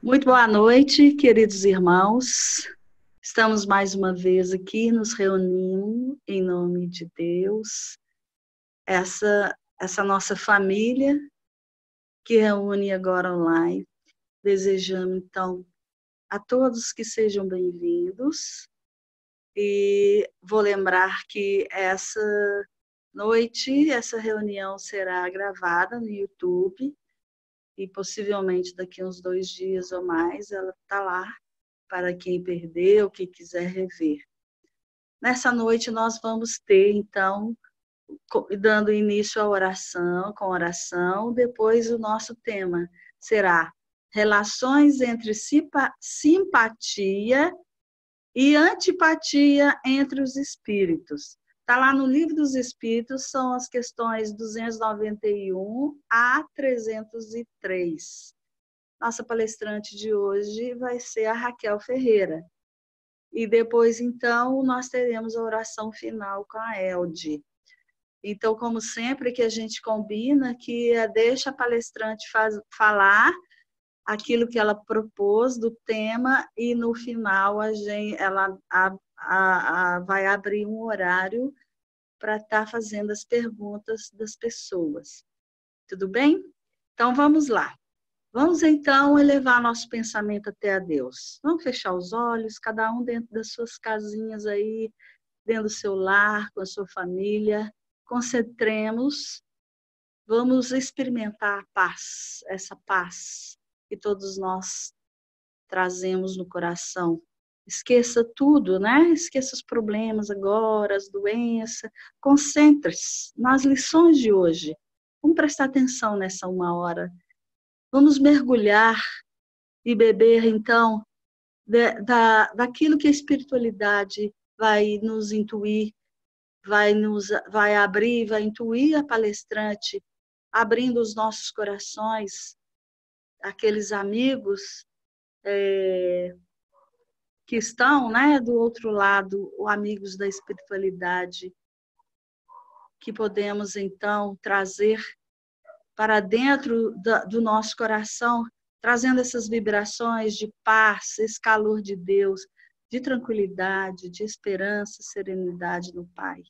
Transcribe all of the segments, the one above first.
Muito boa noite, queridos irmãos. Estamos mais uma vez aqui nos reunindo em nome de Deus. Essa nossa família que reúne agora online. Desejamos, então, a todos que sejam bem-vindos. E vou lembrar que essa noite, essa reunião será gravada no YouTube e possivelmente daqui a uns 2 dias ou mais ela está lá para quem perdeu, quem quiser rever. Nessa noite nós vamos ter, então, dando início à oração, com oração, depois o nosso tema será relações entre simpatia e antipatia entre os espíritos. Está lá no Livro dos Espíritos, são as questões 291 a 303. Nossa palestrante de hoje vai ser a Raquel Ferreira. E depois, então, nós teremos a oração final com a Elde. Então, como sempre que a gente combina, que deixa a palestrante falar aquilo que ela propôs do tema e no final ela vai abrir um horário para estar fazendo as perguntas das pessoas. Tudo bem? Então, vamos lá. Vamos, então, elevar nosso pensamento até a Deus. Vamos fechar os olhos, cada um dentro das suas casinhas aí, dentro do seu lar, com a sua família. Concentremos, vamos experimentar a paz, essa paz que todos nós trazemos no coração. Esqueça tudo, né? Esqueça os problemas agora, as doenças. Concentre-se nas lições de hoje. Vamos prestar atenção nessa 1 hora. Vamos mergulhar e beber, então, daquilo que a espiritualidade vai nos intuir, vai abrir, vai intuir a palestrante, abrindo os nossos corações, aqueles amigos que estão, né, do outro lado, os amigos da espiritualidade, que podemos, então, trazer para dentro do nosso coração, trazendo essas vibrações de paz, esse calor de Deus, de tranquilidade, de esperança, serenidade no Pai.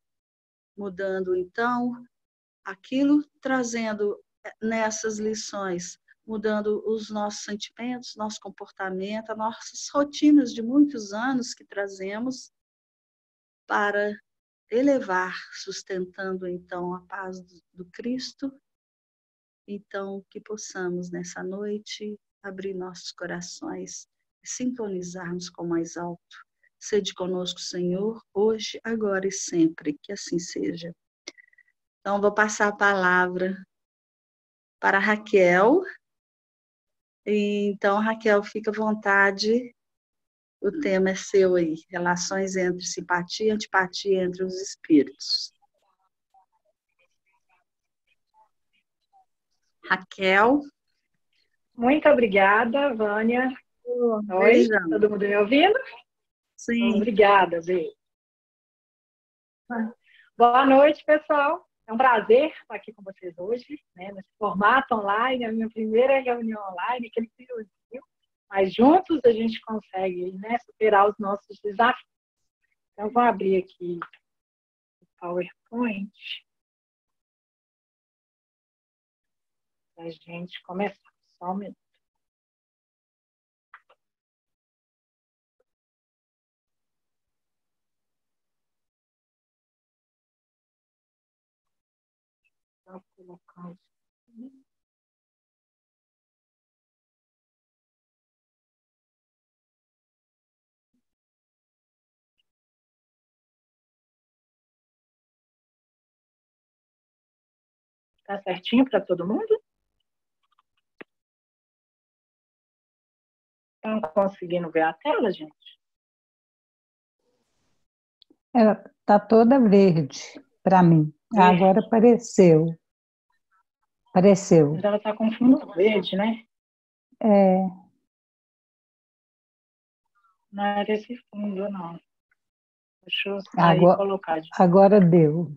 Mudando, então, aquilo, trazendo nessas lições, mudando os nossos sentimentos, nosso comportamento, as nossas rotinas de muitos anos que trazemos para elevar, sustentando, então, a paz do Cristo. Então, que possamos, nessa noite, abrir nossos corações e sintonizarmos com o mais alto. Sede conosco, Senhor, hoje, agora e sempre, que assim seja. Então, vou passar a palavra para a Raquel. Então, Raquel, fica à vontade, o tema é seu aí, relações entre simpatia e antipatia entre os espíritos. Raquel. Muito obrigada, Vânia. Oi, Beijão. todo mundo me ouvindo? Sim. Obrigada, beijo. Boa noite, pessoal. É um prazer estar aqui com vocês hoje, né, nesse formato online, a minha primeira reunião online, aquele friozinho, mas juntos a gente consegue, né, superar os nossos desafios. Então, vou abrir aqui o PowerPoint para a gente começar. Só um minuto. Estou colocando. Tá certinho para todo mundo? Estão conseguindo ver a tela, gente? Ela está toda verde para mim. Verde. Agora apareceu. Apareceu. Mas ela está com fundo verde, né? É. Não era esse fundo, não. Deixa eu sair e colocar. Agora deu.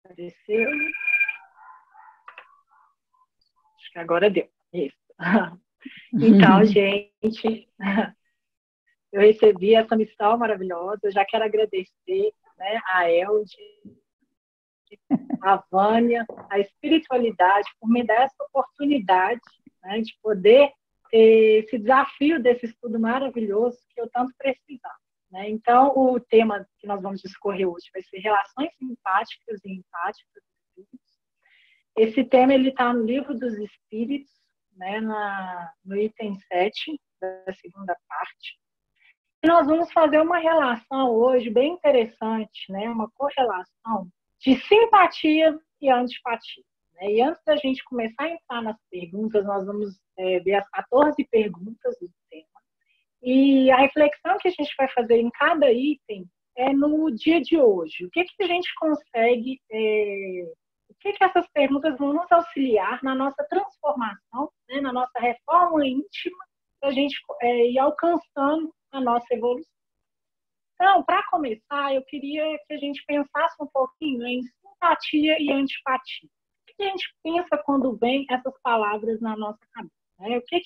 Apareceu. Acho que agora deu. Isso. Então, gente, eu recebi essa missão maravilhosa. Eu já quero agradecer, né, a Elde, a Vânia, a espiritualidade, por me dar essa oportunidade, né, de poder ter esse desafio desse estudo maravilhoso que eu tanto precisava. Né? Então, o tema que nós vamos discorrer hoje vai ser relações simpáticas e empáticas. Esse tema está no Livro dos Espíritos, né, no item 7, da segunda parte. E nós vamos fazer uma relação hoje bem interessante, né, uma correlação de simpatia e antipatia. Né? E antes da gente começar a entrar nas perguntas, nós vamos ver as 14 perguntas do tema. E a reflexão que a gente vai fazer em cada item é no dia de hoje. O que a gente consegue, o que essas perguntas vão nos auxiliar na nossa transformação, né, na nossa reforma íntima, para a gente ir alcançando a nossa evolução. Então, para começar, eu queria que a gente pensasse um pouquinho em simpatia e antipatia. O que a gente pensa quando vem essas palavras na nossa cabeça? Né? O que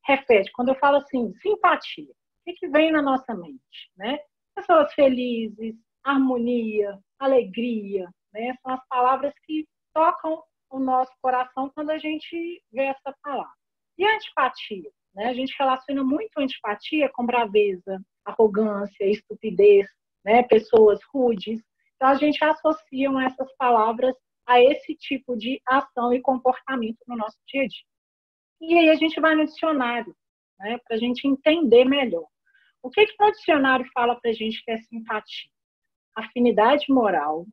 reflete? Quando eu falo assim, simpatia, o que vem na nossa mente? Né? Pessoas felizes, harmonia, alegria, né? São as palavras que tocam o nosso coração quando a gente vê essa palavra. E a antipatia? Né? A gente relaciona muito a antipatia com braveza, arrogância, estupidez, né? Pessoas rudes. Então, a gente associa essas palavras a esse tipo de ação e comportamento no nosso dia a dia. E aí a gente vai no dicionário, né? Para a gente entender melhor. O que o dicionário fala para a gente que é simpatia? Afinidade moral,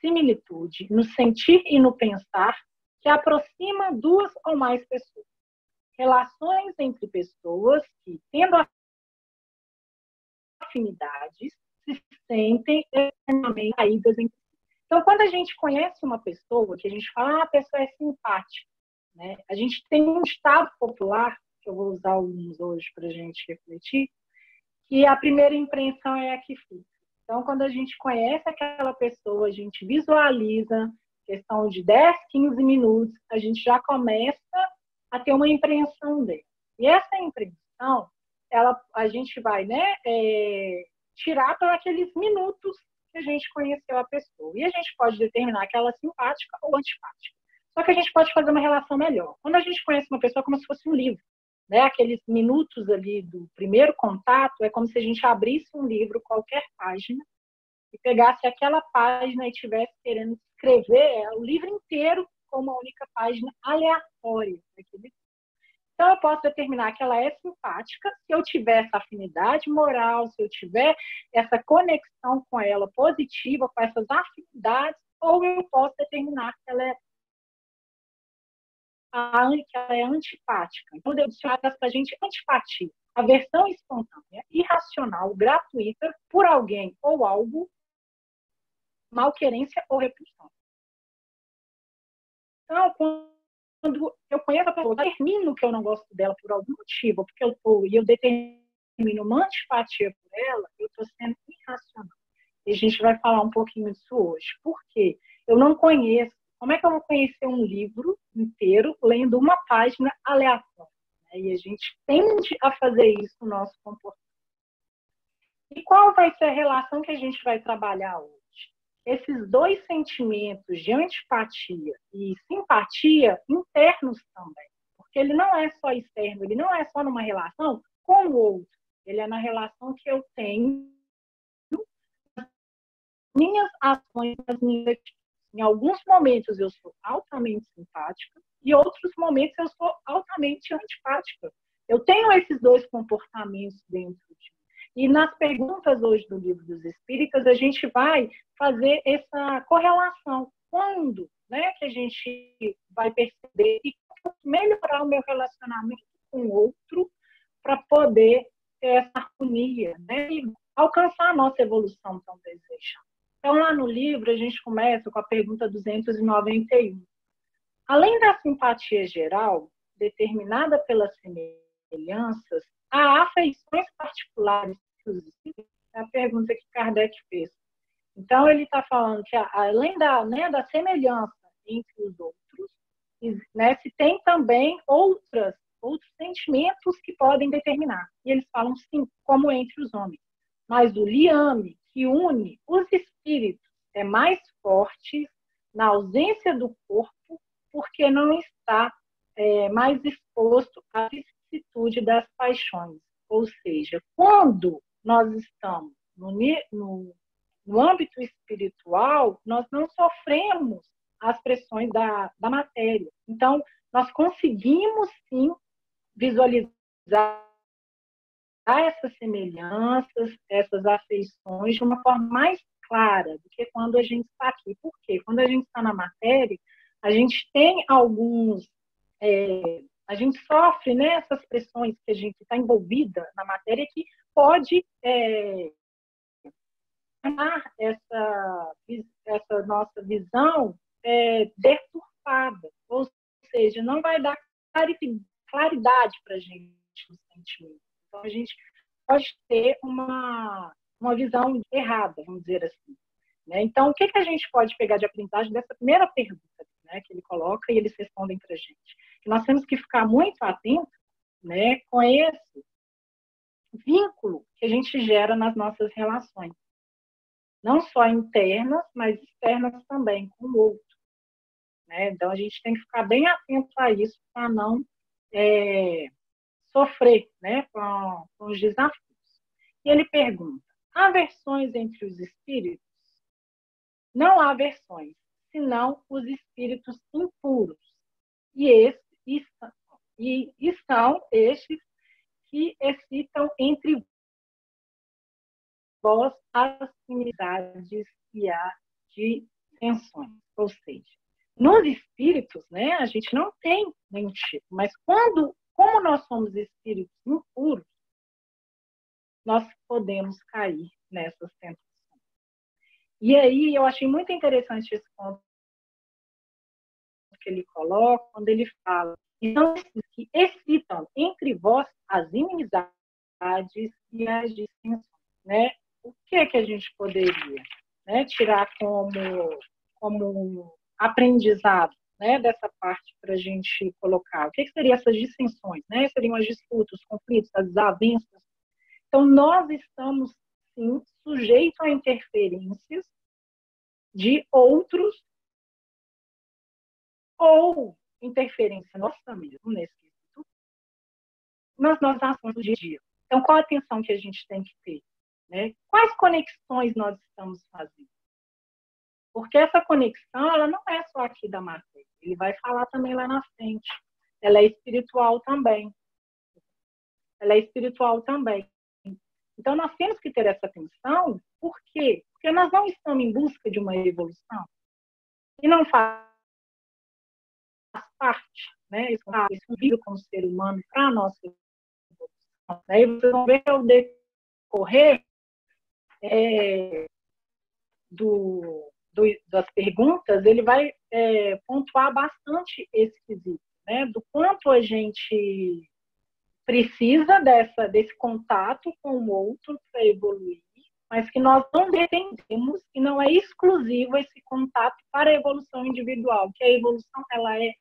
similitude no sentir e no pensar que aproxima duas ou mais pessoas. Relações entre pessoas que, tendo afinidades, se sentem extremamente atraídas entre si. Então, quando a gente conhece uma pessoa, que a gente fala, a pessoa é simpática, né? A gente tem um ditado popular, que eu vou usar alguns hoje para a gente refletir, que a primeira impressão é a que fica. Então, quando a gente conhece aquela pessoa, a gente visualiza, questão de 10, 15 minutos, a gente já começa a ter uma impressão dele. E essa impressão, a gente vai, né, tirar por aqueles minutos que a gente conheceu a pessoa. E a gente pode determinar que ela é simpática ou antipática. Só que a gente pode fazer uma relação melhor. Quando a gente conhece uma pessoa, é como se fosse um livro. Né? Aqueles minutos ali do primeiro contato, é como se a gente abrisse um livro, qualquer página, e pegasse aquela página e estivesse querendo escrever o livro inteiro com uma única página aleatória. Então, eu posso determinar que ela é simpática se eu tiver essa afinidade moral, se eu tiver essa conexão com ela positiva, com essas afinidades, ou eu posso determinar que ela é antipática. Então, o dicionário traz para a gente antipatia, aversão espontânea, irracional, gratuita, por alguém ou algo, malquerência ou repulsão. Então, quando eu conheço a pessoa, eu determino que eu não gosto dela por algum motivo, porque eu determino uma antipatia por ela, eu estou sendo irracional. E a gente vai falar um pouquinho disso hoje. Por quê? Eu não conheço. Como é que eu vou conhecer um livro inteiro lendo uma página aleatória? E a gente tende a fazer isso no nosso comportamento. E qual vai ser a relação que a gente vai trabalhar hoje? Esses dois sentimentos de antipatia e simpatia internos também. Porque ele não é só externo, ele não é só numa relação com o outro. Ele é na relação que eu tenho, minhas ações, as minhas atitudes. Em alguns momentos eu sou altamente simpática e em outros momentos eu sou altamente antipática. Eu tenho esses dois comportamentos dentro de mim. E nas perguntas hoje do Livro dos Espíritos, a gente vai fazer essa correlação. Quando, né, que a gente vai perceber e melhorar o meu relacionamento com o outro para poder ter essa harmonia, né, e alcançar a nossa evolução tão desejada. Então, lá no livro, a gente começa com a pergunta 291. Além da simpatia geral, determinada pelas semelhanças, há afeições particulares dos espíritos? É a pergunta que Kardec fez. Então, ele está falando que, além da semelhança entre os outros, né, se tem também outros sentimentos que podem determinar. E eles falam, sim, como entre os homens. Mas o liame que une os espíritos é mais forte na ausência do corpo, porque não está mais exposto à vicissitude das paixões. Ou seja, quando nós estamos no âmbito espiritual, nós não sofremos as pressões da matéria. Então, nós conseguimos, sim, visualizar essas semelhanças, essas afeições de uma forma mais clara do que quando a gente está aqui. Por quê? Quando a gente está na matéria, a gente tem a gente sofre, né, essas pressões que a gente está envolvida na matéria que pode tornar essa nossa visão deturpada, ou seja, não vai dar claridade para a gente no sentimento. Então, a gente pode ter uma visão errada, vamos dizer assim. Né? Então, o que a gente pode pegar de aprendizagem dessa primeira pergunta, né, que ele coloca e eles respondem para a gente? Que nós temos que ficar muito atentos, né, com esse vínculo que a gente gera nas nossas relações. Não só internas, mas externas também, com o outro. Né? Então, a gente tem que ficar bem atento a isso para não sofrer, né, com os desafios. E ele pergunta, há versões entre os espíritos? Não há versões, senão os espíritos impuros. E são estes que excitam entre vós as afinidades e as dissensões. Ou seja, nos espíritos, né, a gente não tem nenhum tipo, mas como nós somos espíritos impuros, nós podemos cair nessas tentações. E aí eu achei muito interessante esse ponto que ele coloca, quando ele fala, então, que excitam entre vós as inimizades e as dissensões, né? O que a gente poderia, né, tirar como aprendizado, né, dessa parte para a gente colocar? O que seriam essas dissensões? Né? Seriam as disputas, os conflitos, as desavenças. Então, nós estamos, sim, sujeitos a interferências de outros ou interferência nossa mesmo, nesse quesito, nas nossas ações do dia a dia. Então, qual a atenção que a gente tem que ter? Né? Quais conexões nós estamos fazendo? Porque essa conexão, ela não é só aqui da matéria. Ele vai falar também lá na frente. Ela é espiritual também. Ela é espiritual também. Então, nós temos que ter essa atenção. Por quê? Porque nós não estamos em busca de uma evolução. E não faz parte, né? Isso vive como ser humano para a nossa evolução. Aí vocês vão ver o decorrer das perguntas, ele vai pontuar bastante esse quesito, né? Do quanto a gente precisa desse contato com o outro para evoluir, mas que nós não dependemos e não é exclusivo esse contato para a evolução individual, que a evolução, ela é...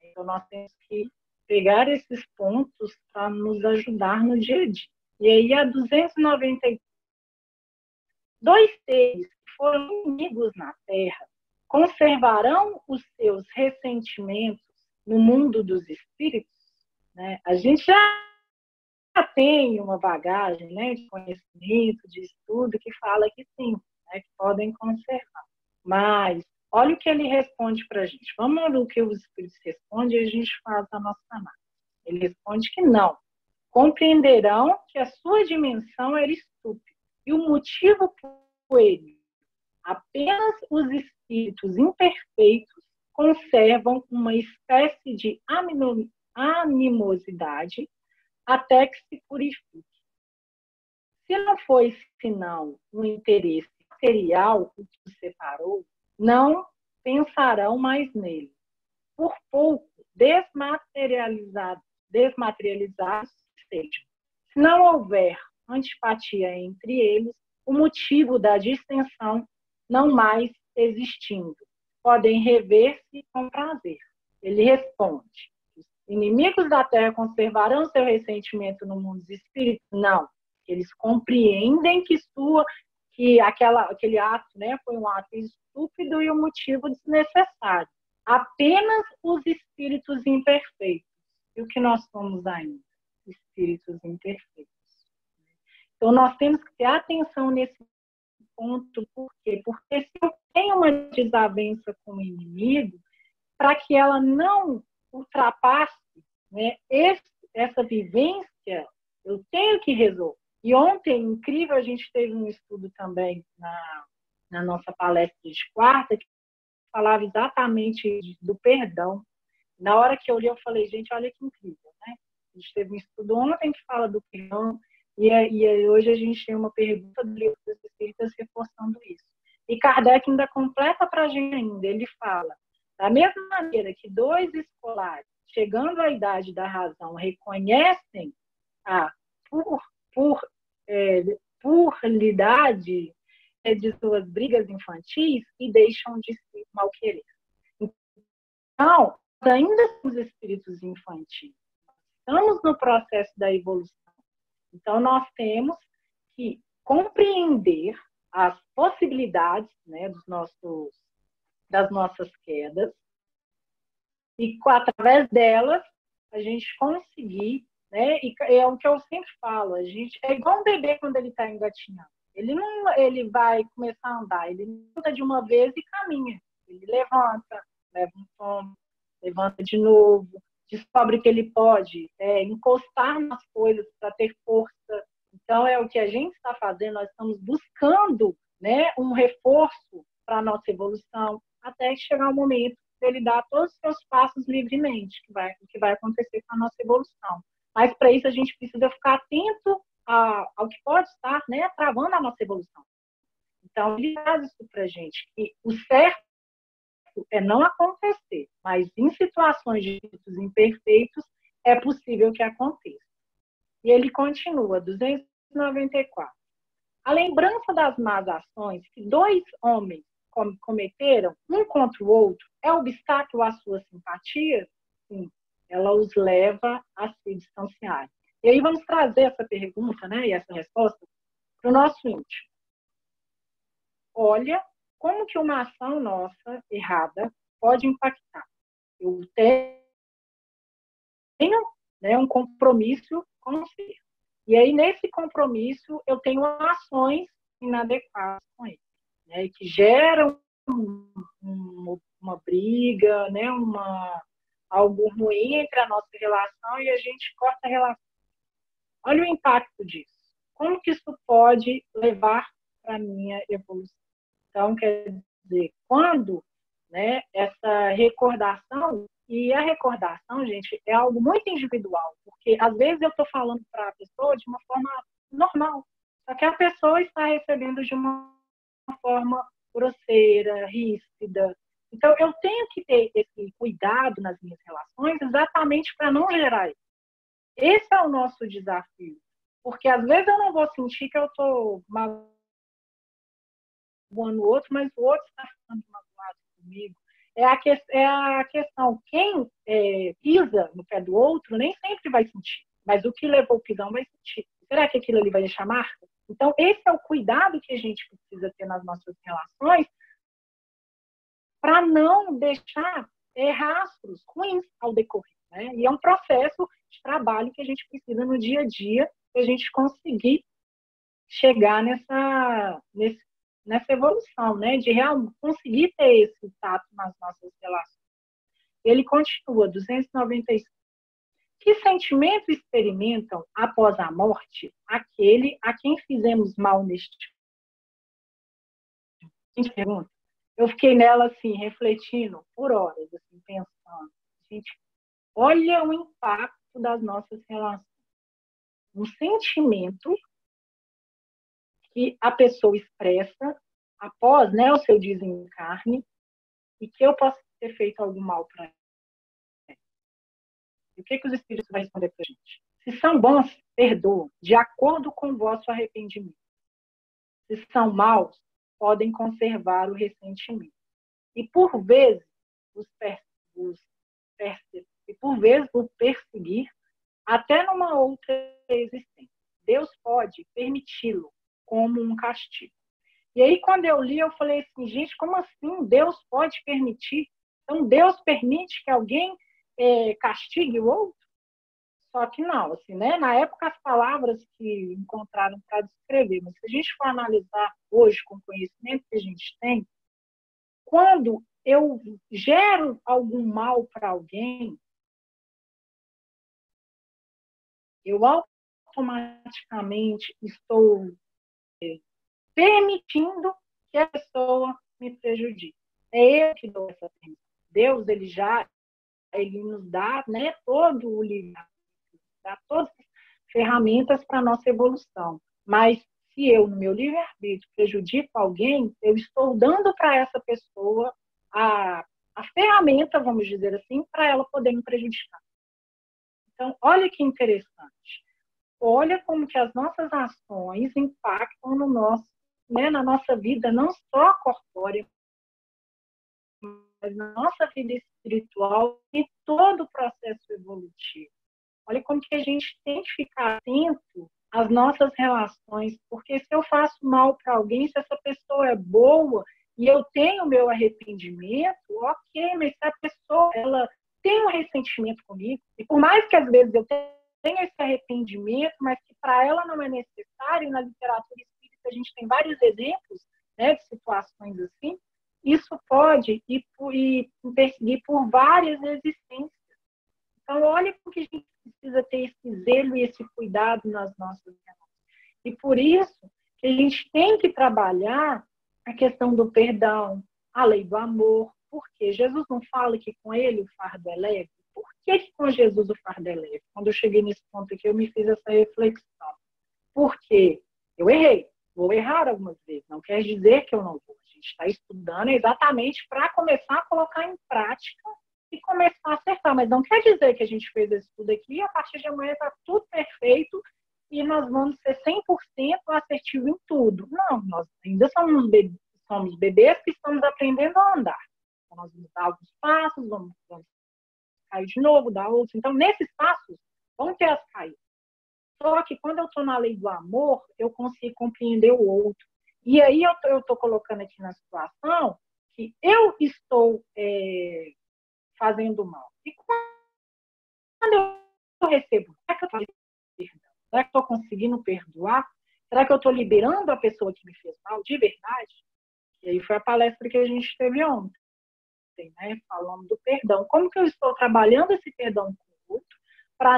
Então, nós temos que pegar esses pontos para nos ajudar no dia a dia. E aí, a 292 seres que foram inimigos na Terra conservarão os seus ressentimentos no mundo dos espíritos? Né? A gente já tem uma bagagem, né, de conhecimento, de estudo, que fala que sim, né, que podem conservar. Mas olha o que ele responde para a gente. Vamos ver o que os espíritos respondem e a gente faz a nossa análise. Ele responde que não. Compreenderão que a sua dimensão era estúpida. E o motivo por ele, apenas os espíritos imperfeitos conservam uma espécie de animosidade até que se purifique. Se não foi senão um interesse material o que os separou, não pensarão mais nele. Por pouco desmaterializados sejam. Se não houver antipatia entre eles, o motivo da distensão não mais existindo. Podem rever-se com prazer. Ele responde: os inimigos da terra conservarão seu ressentimento no mundo dos espíritos? Não. Eles compreendem que aquele ato, né, foi um ato estúpido e um motivo desnecessário. Apenas os espíritos imperfeitos. E o que nós somos ainda? Espíritos imperfeitos. Então, nós temos que ter atenção nesse ponto. Por quê? Porque se eu tenho uma desavença com o inimigo, para que ela não ultrapasse, né, essa vivência, eu tenho que resolver. E ontem, incrível, a gente teve um estudo também na nossa palestra de quarta, que falava exatamente do perdão. Na hora que eu li, eu falei, gente, olha que incrível, né? A gente teve um estudo ontem que fala do perdão, e hoje a gente tem uma pergunta do Livro dos Espíritos reforçando isso. E Kardec ainda completa para a gente ainda, ele fala, da mesma maneira que dois escolares, chegando à idade da razão, reconhecem a puerilidade de suas brigas infantis e deixam de se malquerer. Então, ainda somos espíritos infantis. Estamos no processo da evolução. Então, nós temos que compreender as possibilidades, né, das nossas quedas e, através delas, a gente conseguir, né, e é o que eu sempre falo, a gente é igual um bebê quando ele está engatinhando. Ele vai começar a andar, ele anda de uma vez e caminha. Ele levanta, leva um tombo, levanta de novo, descobre que ele pode encostar nas coisas para ter força. Então, é o que a gente está fazendo, nós estamos buscando, né, um reforço para a nossa evolução, até chegar o momento de ele dar todos os seus passos livremente, o que vai acontecer com a nossa evolução. Mas, para isso, a gente precisa ficar atento ao que pode estar, né, travando a nossa evolução. Então, ele traz isso para a gente, que o certo é não acontecer, mas em situações de espíritos imperfeitos é possível que aconteça. E ele continua, 294. A lembrança das más ações que dois homens cometeram, um contra o outro, é obstáculo à sua simpatia? Sim, ela os leva a se distanciar. E aí vamos trazer essa pergunta, né, e essa resposta para o nosso íntimo. Olha como que uma ação nossa errada pode impactar. Eu tenho, né, um compromisso com o ser. E aí, nesse compromisso, eu tenho ações inadequadas com ele, né, que geram uma briga, né, algo ruim entre a nossa relação e a gente corta a relação. Olha o impacto disso. Como que isso pode levar para a minha evolução? Então, quer dizer, quando, né, essa recordação, e a recordação, gente, é algo muito individual, porque às vezes eu estou falando para a pessoa de uma forma normal, só que a pessoa está recebendo de uma forma grosseira, ríspida. Então, eu tenho que ter esse cuidado nas minhas relações exatamente para não gerar isso. Esse é o nosso desafio, porque às vezes eu não vou sentir que eu estou magoando o outro, mas o outro está ficando magoado comigo. É a questão, quem pisa no pé do outro nem sempre vai sentir, mas o que levou o pisão vai sentir. Será que aquilo ali vai deixar marca? Então, esse é o cuidado que a gente precisa ter nas nossas relações para não deixar rastros ruins ao decorrer, né? E é um processo de trabalho que a gente precisa no dia a dia para a gente conseguir chegar nessa evolução, né? De realmente conseguir ter esse tato nas nossas relações. Ele continua, 295. Que sentimento experimentam após a morte aquele a quem fizemos mal neste mundo? A gente pergunta. Eu fiquei nela assim, refletindo por horas, assim, pensando. Gente, olha o impacto das nossas relações. Um sentimento que a pessoa expressa após, né, o seu desencarne e que eu posso ter feito algum mal para ela. E o que os Espíritos vão responder para a gente? Se são bons, perdoam, de acordo com o vosso arrependimento. se são maus, podem conservar o ressentimento. E por vezes, o perseguir até numa outra existência. Deus pode permiti-lo como um castigo. E aí, quando eu li, eu falei assim, gente, como assim Deus pode permitir? Então, Deus permite que alguém castigue o outro? Só que não, assim, né? Na época, as palavras que encontraram para descrever, mas se a gente for analisar hoje com o conhecimento que a gente tem, quando eu gero algum mal para alguém, eu automaticamente estou permitindo que a pessoa me prejudique. É eu que dou essa permissão. Deus, ele nos dá, né, todo o livre-arbítrio, dá todas as ferramentas para a nossa evolução. Mas se eu, no meu livre-arbítrio, prejudico alguém, eu estou dando para essa pessoa a ferramenta, vamos dizer assim, para ela poder me prejudicar. Então, olha que interessante. Olha como que as nossas ações impactam no nosso, né, na nossa vida, não só corpórea, mas na nossa vida espiritual e todo o processo evolutivo. Olha como que a gente tem que ficar atento às nossas relações, porque se eu faço mal para alguém, se essa pessoa é boa e eu tenho o meu arrependimento, ok, mas se a pessoa ela tem um ressentimento comigo, e por mais que às vezes eu tenha esse arrependimento, mas que para ela não é necessário, na literatura espírita a gente tem vários exemplos, né, de situações assim, isso pode ir perseguir por várias existências. Então, olha porque a gente precisa ter esse zelo e esse cuidado nas nossas relações. E por isso que a gente tem que trabalhar a questão do perdão, a lei do amor, porque Jesus não fala que com ele o fardo é leve? Por que com Jesus o fardo é leve? Quando eu cheguei nesse ponto aqui, eu me fiz essa reflexão. Porque eu errei, vou errar algumas vezes, não quer dizer que eu não vou. A gente está estudando exatamente para começar a colocar em prática e começar a acertar, mas não quer dizer que a gente fez esse estudo aqui e a partir de amanhã está tudo perfeito e nós vamos ser 100% assertivos em tudo. Não, nós ainda somos bebês que estamos aprendendo a andar. Então, nós vamos dar alguns passos, vamos cair de novo, dar outros. Então, nesses passos, vão ter as caídas. Só que quando eu estou na lei do amor, eu consigo compreender o outro. E aí eu estou colocando aqui na situação que eu estou fazendo mal. E quando eu recebo, será que eu estou perdão? Será que eu estou conseguindo perdoar? Será que eu estou liberando a pessoa que me fez mal de verdade? E aí foi a palestra que a gente teve ontem, né? Falando do perdão. Como que eu estou trabalhando esse perdão com o outro para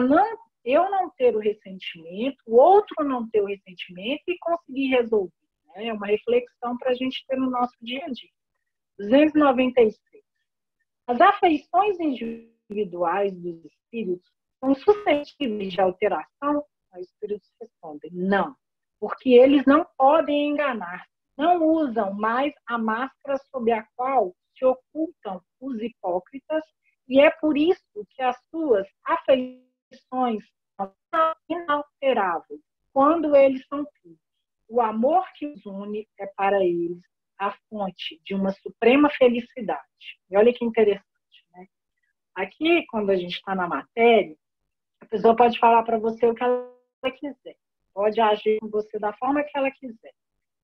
eu não ter o ressentimento, o outro não ter o ressentimento e conseguir resolver. Né? É uma reflexão para a gente ter no nosso dia a dia. 296. As afeições individuais dos espíritos são suscetíveis de alteração? Os espíritos respondem, não, porque eles não podem enganar, não usam mais a máscara sob a qual se ocultam os hipócritas, e é por isso que as suas afeições são inalteráveis quando eles são puros. O amor que os une é para eles a fonte de uma suprema felicidade. E olha que interessante, né? Aqui, quando a gente está na matéria, a pessoa pode falar para você o que ela quiser, pode agir com você da forma que ela quiser.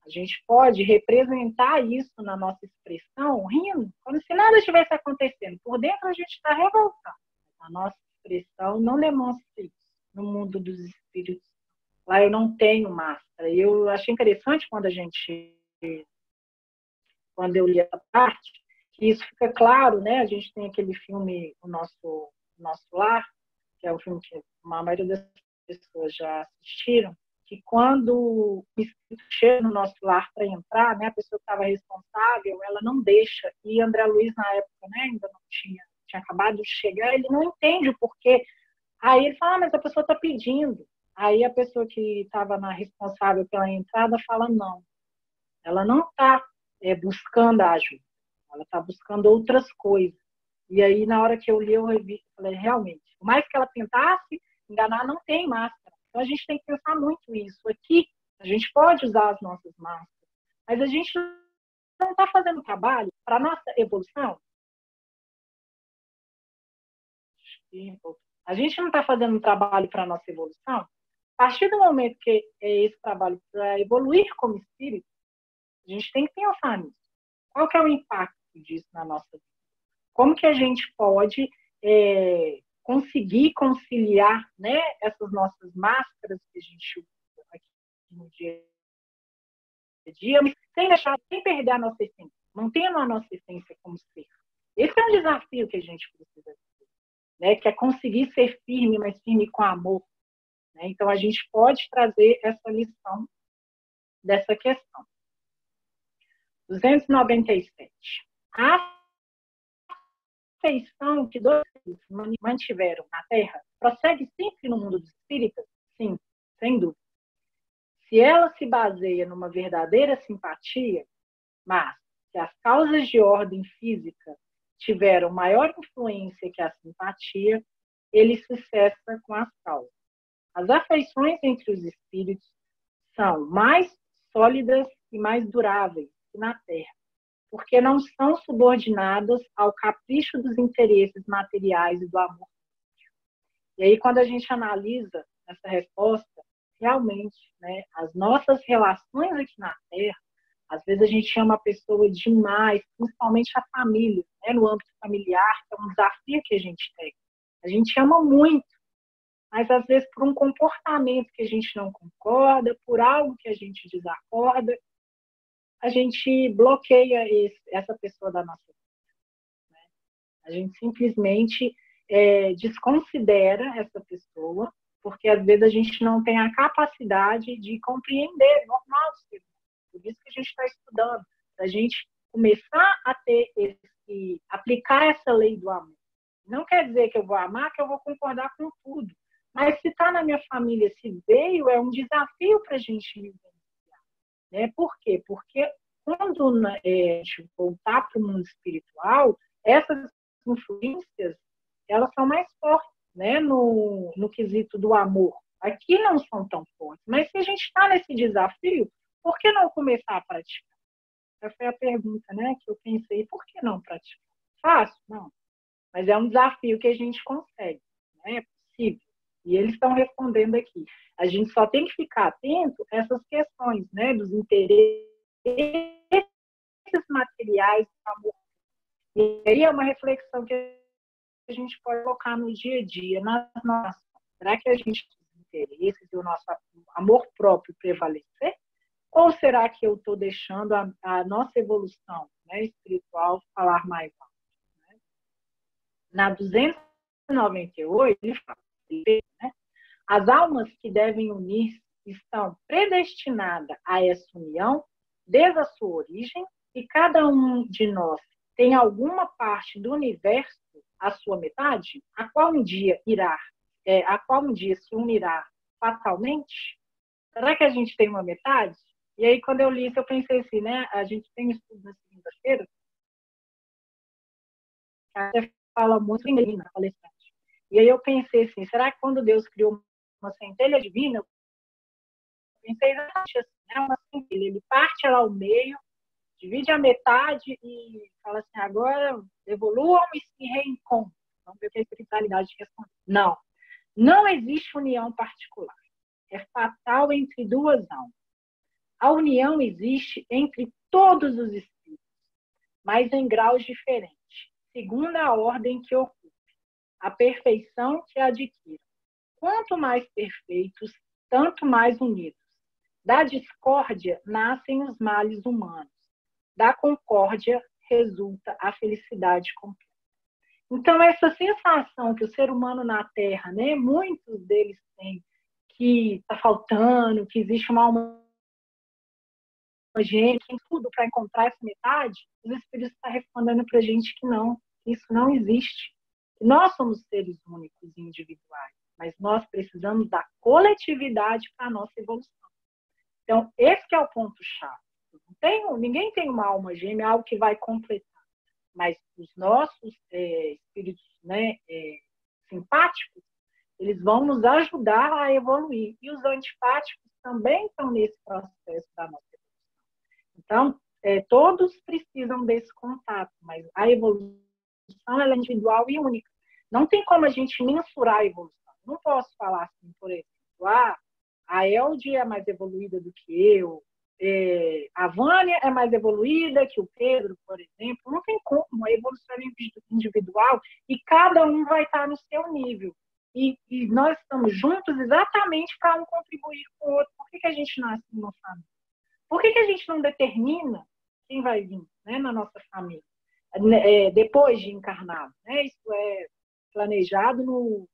A gente pode representar isso na nossa expressão rindo, como se nada estivesse acontecendo. Por dentro a gente está revoltado. A nossa expressão não demonstra isso no mundo dos espíritos. Lá eu não tenho máscara. Eu achei interessante quando eu li essa parte, que isso fica claro, né? A gente tem aquele filme, o Nosso Lar, que é um filme que a maioria das pessoas já assistiram, que quando o espírito chega no nosso lar para entrar, né, a pessoa que estava responsável, ela não deixa. E André Luiz, na época, né, ainda não tinha acabado de chegar, ele não entende o porquê. Aí ele fala, mas a pessoa está pedindo. Aí a pessoa que estava responsável pela entrada fala, não. Ela não está buscando a ajuda. Ela está buscando outras coisas. E aí, na hora que eu li, eu falei, realmente, por mais que ela tentasse enganar, não tem máscara. Então, a gente tem que pensar muito isso. Aqui, a gente pode usar as nossas máscaras, Mas a gente não está fazendo trabalho para a nossa evolução. A gente não está fazendo um trabalho para a nossa evolução. A partir do momento que é esse trabalho para evoluir como espírito, a gente tem que pensar nisso. Qual que é o impacto disso na nossa vida? Como que a gente pode conseguir conciliar, né, essas nossas máscaras que a gente usa aqui no dia a dia, sem perder a nossa essência, mantendo a nossa essência como ser. Esse é um desafio que a gente precisa ter, né, que é conseguir ser firme, mas firme com amor. Né? Então, a gente pode trazer essa lição dessa questão. 297. A afeição que dois filhos mantiveram na Terra prossegue sempre no mundo dos espíritas? Sim, sem dúvida. Se ela se baseia numa verdadeira simpatia, mas se as causas de ordem física tiveram maior influência que a simpatia, ele se cessa com as causas. As afeições entre os espíritos são mais sólidas e mais duráveis que na Terra, porque não são subordinadas ao capricho dos interesses materiais e do amor. E aí, quando a gente analisa essa resposta, realmente, né, as nossas relações aqui na Terra, às vezes a gente ama a pessoa demais, principalmente a família, né, no âmbito familiar, que é um desafio que a gente tem. A gente ama muito, mas às vezes por um comportamento que a gente não concorda, por algo que a gente desacorda, a gente bloqueia essa pessoa da nossa vida. Né? A gente simplesmente desconsidera essa pessoa, porque às vezes a gente não tem a capacidade de compreender, normal, por isso que a gente está estudando, para a gente começar a ter aplicar essa lei do amor. Não quer dizer que eu vou amar, que eu vou concordar com tudo, mas se está na minha família, se veio, é um desafio para a gente vivenciar. Né? Por quê? Porque quando a gente voltar para o mundo espiritual, essas influências, elas são mais fortes, né? no quesito do amor. Aqui não são tão fortes, mas se a gente está nesse desafio, por que não começar a praticar? Essa foi a pergunta, né, que eu pensei, por que não praticar? Fácil? Não. Mas é um desafio que a gente consegue, né? É possível. E eles estão respondendo aqui. A gente só tem que ficar atento a essas questões, né, dos interesses materiais do amor. E aí é uma reflexão que a gente pode colocar no dia a dia, nas nossas. Será que a gente tem os interesses e o nosso amor próprio prevalecer? Ou será que eu estou deixando a nossa evolução, né, espiritual falar mais alto? Né? Na 298, ele fala, né, as almas que devem unir-se estão predestinadas a essa união desde a sua origem, e cada um de nós tem alguma parte do universo à sua metade, a qual um dia se unirá fatalmente? Será que a gente tem uma metade? E aí, quando eu li isso, eu pensei assim, né? A gente tem estudo na segunda-feira, que até fala muito em na palestrante. E aí eu pensei assim, será que quando Deus criou uma centelha divina, eu pensei exatamente assim, né? Uma centelha, ele parte ela ao meio, divide a metade e fala assim, agora evoluam e se reencontram. Vamos ver o que a espiritualidade responde. Não existe união particular. É fatal entre duas almas. A união existe entre todos os espíritos, mas em graus diferentes, segundo a ordem que ocupe, a perfeição que adquire. Quanto mais perfeitos, tanto mais unidos. Da discórdia nascem os males humanos. Da concórdia resulta a felicidade completa. Então, essa sensação que o ser humano na Terra, né, muitos deles têm, que está faltando, que existe uma alma gêmea, tem tudo para encontrar essa metade, os espíritos estão respondendo para a gente que não, isso não existe. Nós somos seres únicos e individuais, mas nós precisamos da coletividade para a nossa evolução. Então, esse que é o ponto-chave. Ninguém tem uma alma gêmea, algo que vai completar, mas os nossos espíritos, né, simpáticos, eles vão nos ajudar a evoluir. E os antipáticos também estão nesse processo da nossa evolução. Então, todos precisam desse contato, mas a evolução ela é individual e única. Não tem como a gente mensurar a evolução. Não posso falar assim, por exemplo, a Elde é mais evoluída do que eu, a Vânia é mais evoluída que o Pedro, por exemplo. Não tem como, a evolução é individual e cada um vai estar no seu nível. E nós estamos juntos exatamente para um contribuir com o outro. Por que a gente nasce numa família? Por que a gente não determina quem vai vir, né, na nossa família, depois de encarnado? Né? Isso é planejado no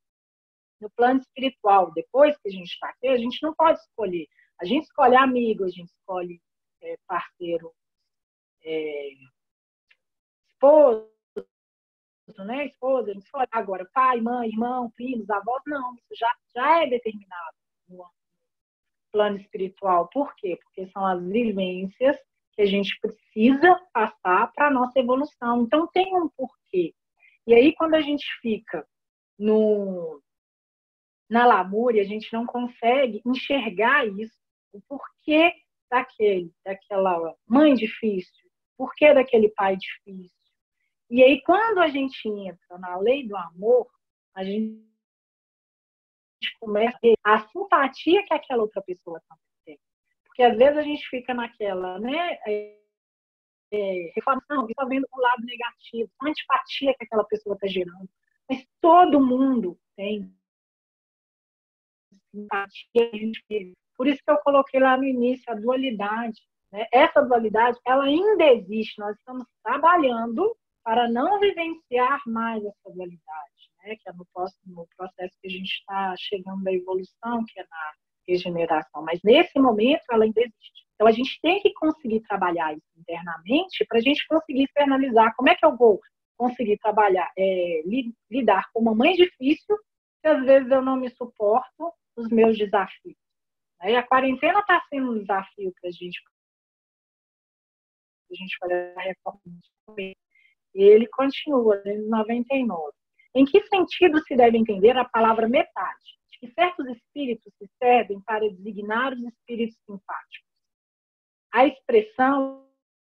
plano espiritual. Depois que a gente está aqui, a gente não pode escolher. A gente escolhe amigo, a gente escolhe parceiro, esposo, né? Esposa, a gente escolhe. Agora, pai, mãe, irmão, primos, avós, não. Isso já é determinado no plano espiritual. Por quê? Porque são as vivências que a gente precisa passar para a nossa evolução. Então, tem um porquê. E aí, quando a gente fica na lamúria, a gente não consegue enxergar isso, o porquê daquela mãe difícil, o porquê daquele pai difícil. E aí, quando a gente entra na lei do amor, a gente começa a ver a simpatia que aquela outra pessoa tem. Porque às vezes a gente fica naquela, né, reclamação, só vendo o lado negativo, a antipatia que aquela pessoa está gerando. Mas todo mundo tem simpatia. Por isso que eu coloquei lá no início a dualidade. Né? Essa dualidade, ela ainda existe. Nós estamos trabalhando para não vivenciar mais essa dualidade, né? Que é no processo que a gente está chegando da evolução, que é na regeneração. Mas nesse momento ela ainda existe. Então a gente tem que conseguir trabalhar isso internamente para a gente conseguir externalizar. Como é que eu vou conseguir trabalhar, lidar com uma mãe difícil, se às vezes eu não me suporto os meus desafios? E a quarentena está sendo um desafio para a gente fazer a reforma. E ele continua, em 99. Em que sentido se deve entender a palavra metade? De que certos espíritos se servem para designar os espíritos simpáticos. A expressão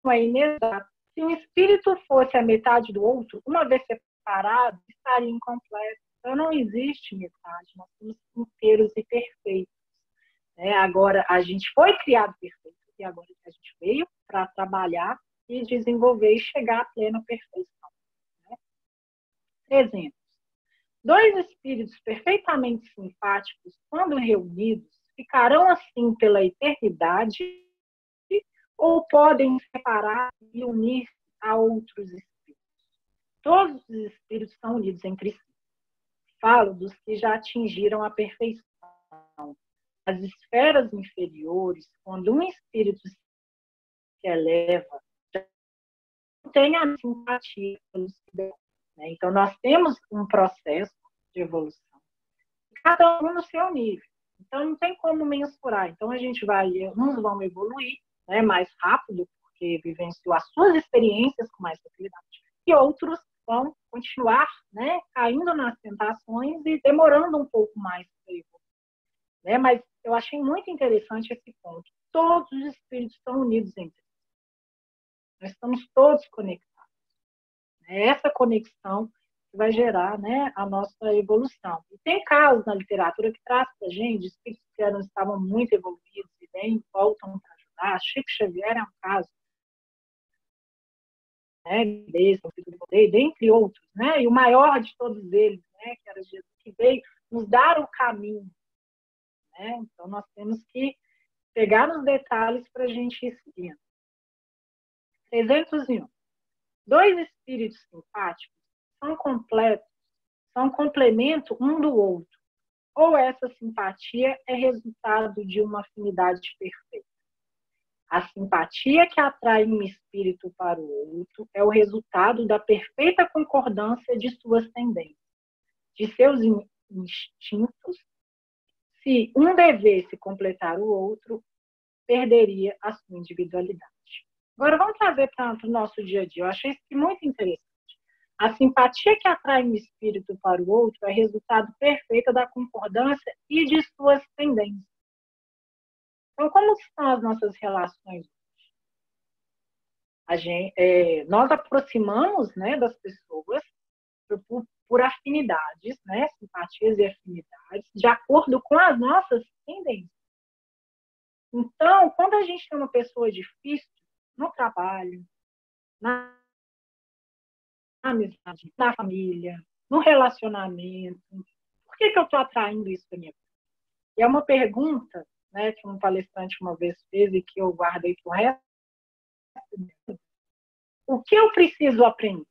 é inexata. Se um espírito fosse a metade do outro, uma vez separado, estaria incompleto. Então, não existe metade. Nós somos inteiros e perfeitos. Agora, a gente foi criado perfeito. E agora a gente veio para trabalhar e desenvolver e chegar à plena perfeição. Né? Exemplos. 2 espíritos perfeitamente simpáticos, quando reunidos, ficarão assim pela eternidade ou podem separar e unir a outros espíritos. Todos os espíritos são unidos entre si. Falo dos que já atingiram a perfeição. As esferas inferiores, quando um espírito se eleva, tem a simpatia pelos cidadãos. Né? Então, nós temos um processo de evolução. Cada um no seu nível. Então, não tem como mensurar. Então, uns vão evoluir, né, mais rápido, porque vivenciou as suas experiências com mais facilidade. E outros vão continuar, né, caindo nas tentações e demorando um pouco mais para evoluir. Né? Mas eu achei muito interessante esse ponto. Todos os espíritos estão unidos entre si. Nós estamos todos conectados. É essa conexão que vai gerar, né, a nossa evolução. E tem casos na literatura que traz para a gente de espíritos que estavam muito evoluídos e bem, voltam para ajudar. Chico Xavier é um caso, né, dentre outros. Né, e o maior de todos eles, né, que era Jesus, que veio nos dar o caminho. Né? Então, nós temos que pegar nos detalhes para a gente ir seguindo. 301. 2 espíritos simpáticos são completos, são complemento um do outro. Ou essa simpatia é resultado de uma afinidade perfeita. A simpatia que atrai um espírito para o outro é o resultado da perfeita concordância de suas tendências, de seus instintos. Se um devesse completar o outro, perderia a sua individualidade. Agora, vamos trazer para o nosso dia a dia. Eu achei isso muito interessante. A simpatia que atrai um espírito para o outro é resultado perfeito da concordância e de suas tendências. Então, como são as nossas relações hoje? Nós aproximamos, né, das pessoas por afinidades, né, simpatias e afinidades, de acordo com as nossas tendências. Então, quando a gente tem uma pessoa difícil no trabalho, na amizade, na família, no relacionamento, por que eu estou atraindo isso para minha vida? E é uma pergunta, né, que um palestrante uma vez fez e que eu guardei para o resto. O que eu preciso aprender?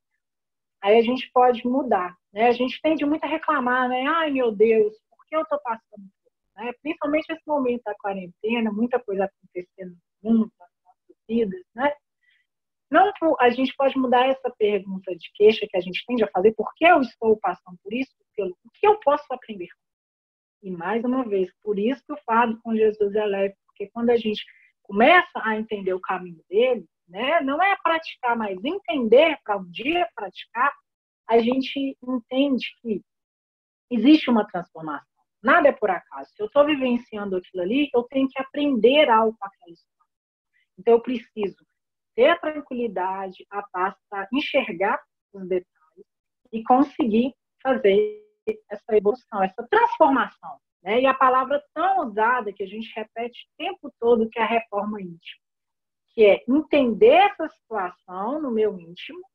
Aí a gente pode mudar, né? A gente tende muito a reclamar, né? Ai, meu Deus, por que eu estou passando por isso? Né? Principalmente nesse momento da quarentena, muita coisa acontecendo no mundo, nas nossas vidas, né? Não, a gente pode mudar essa pergunta de queixa que a gente tende a fazer, por que eu estou passando por isso? O que eu posso aprender? E mais uma vez, por isso que o fardo com Jesus é leve, porque quando a gente começa a entender o caminho dele, né, não é praticar, mas entender para um dia praticar, a gente entende que existe uma transformação. Nada é por acaso. Se eu estou vivenciando aquilo ali, eu tenho que aprender algo com aquela história. Então, eu preciso ter a tranquilidade, a paz para enxergar os detalhes e conseguir fazer essa evolução, essa transformação. Né? E a palavra tão usada que a gente repete o tempo todo, que é a reforma íntima, que é entender essa situação no meu íntimo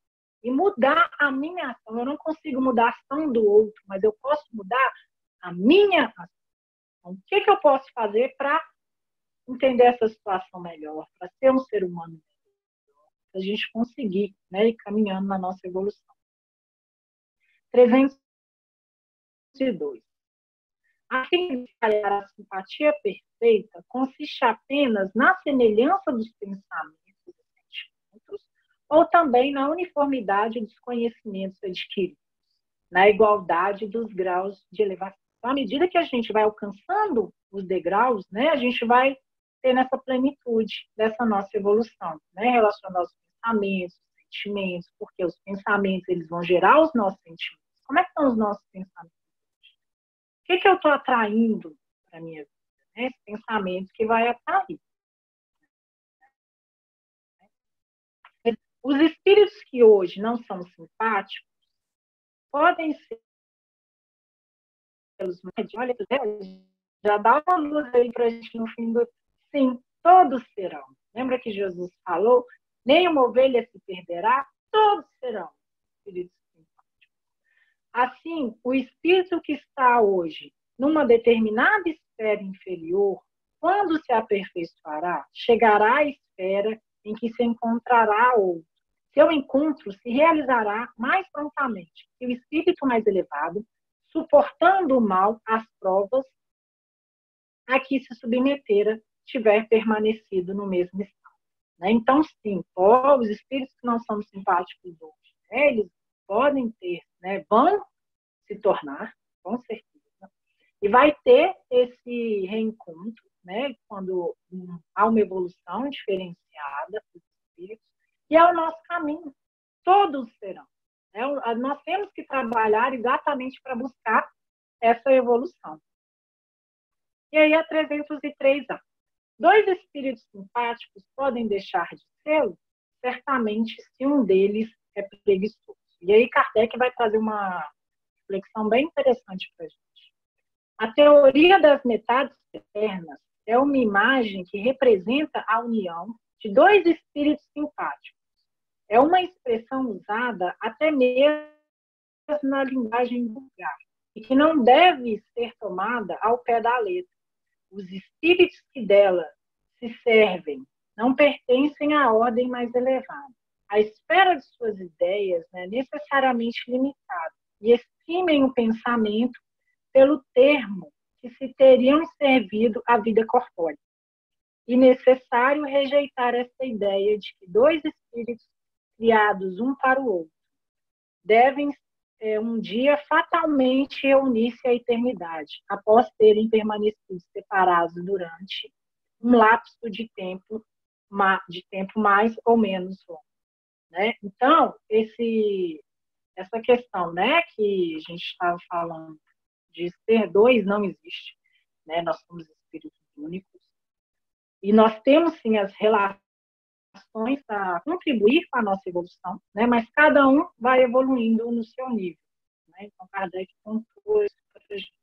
e mudar a minha ação. Eu não consigo mudar a ação do outro, mas eu posso mudar a minha ação. Então, o que eu posso fazer para entender essa situação melhor, para ser um ser humano melhor, para a gente conseguir, né, ir caminhando na nossa evolução. 302. A a simpatia perfeita consiste apenas na semelhança dos pensamentos e sentimentos, ou também na uniformidade dos conhecimentos adquiridos, na igualdade dos graus de elevação. Então, à medida que a gente vai alcançando os degraus, né, a gente vai ter nessa plenitude dessa nossa evolução, né, relacionada aos pensamentos, sentimentos, porque os pensamentos eles vão gerar os nossos sentimentos. Como é que estão os nossos pensamentos? O que eu estou atraindo para a minha vida? Né? Esse pensamento que vai atrair. Os espíritos que hoje não são simpáticos podem ser pelos mais. Olha, já dá uma luz aí para a gente no fim do. Sim, todos serão. Lembra que Jesus falou? Nenhuma ovelha se perderá, todos serão espíritos simpáticos. Assim, o espírito que está hoje numa determinada esfera inferior, quando se aperfeiçoará, chegará à esfera em que se encontrará outro. Seu encontro se realizará mais prontamente. E o espírito mais elevado, suportando o mal, as provas a que se submetera, tiver permanecido no mesmo estado. Né? Então, sim, os espíritos que não são simpáticos hoje, né, eles podem ter, né, vão se tornar, com certeza, e vai ter esse reencontro, né, quando há uma evolução diferenciada dos espíritos, e é o nosso caminho. Todos serão. Né? Nós temos que trabalhar exatamente para buscar essa evolução. E aí a 303A. 2 espíritos simpáticos podem deixar de ser, certamente, se um deles é preguiçoso. E aí Kardec vai trazer uma reflexão bem interessante para a gente. A teoria das metades eternas é uma imagem que representa a união de 2 espíritos simpáticos. É uma expressão usada até mesmo na linguagem vulgar e que não deve ser tomada ao pé da letra. Os espíritos que dela se servem não pertencem à ordem mais elevada. A esfera de suas ideias é necessariamente limitada e estimem o pensamento pelo termo que se teriam servido à vida corpórea. E necessário rejeitar essa ideia de que 2 espíritos criados um para o outro devem um dia fatalmente reunir-se à eternidade, após terem permanecido separados durante um lapso de tempo mais ou menos longo. Né? Então, essa questão, né, que a gente estava falando de ser 2 não existe. Né? Nós somos espíritos únicos. E nós temos, sim, as relações para contribuir com a nossa evolução, né? Mas cada um vai evoluindo no seu nível, né? Então, Kardec pontuou isso para a gente.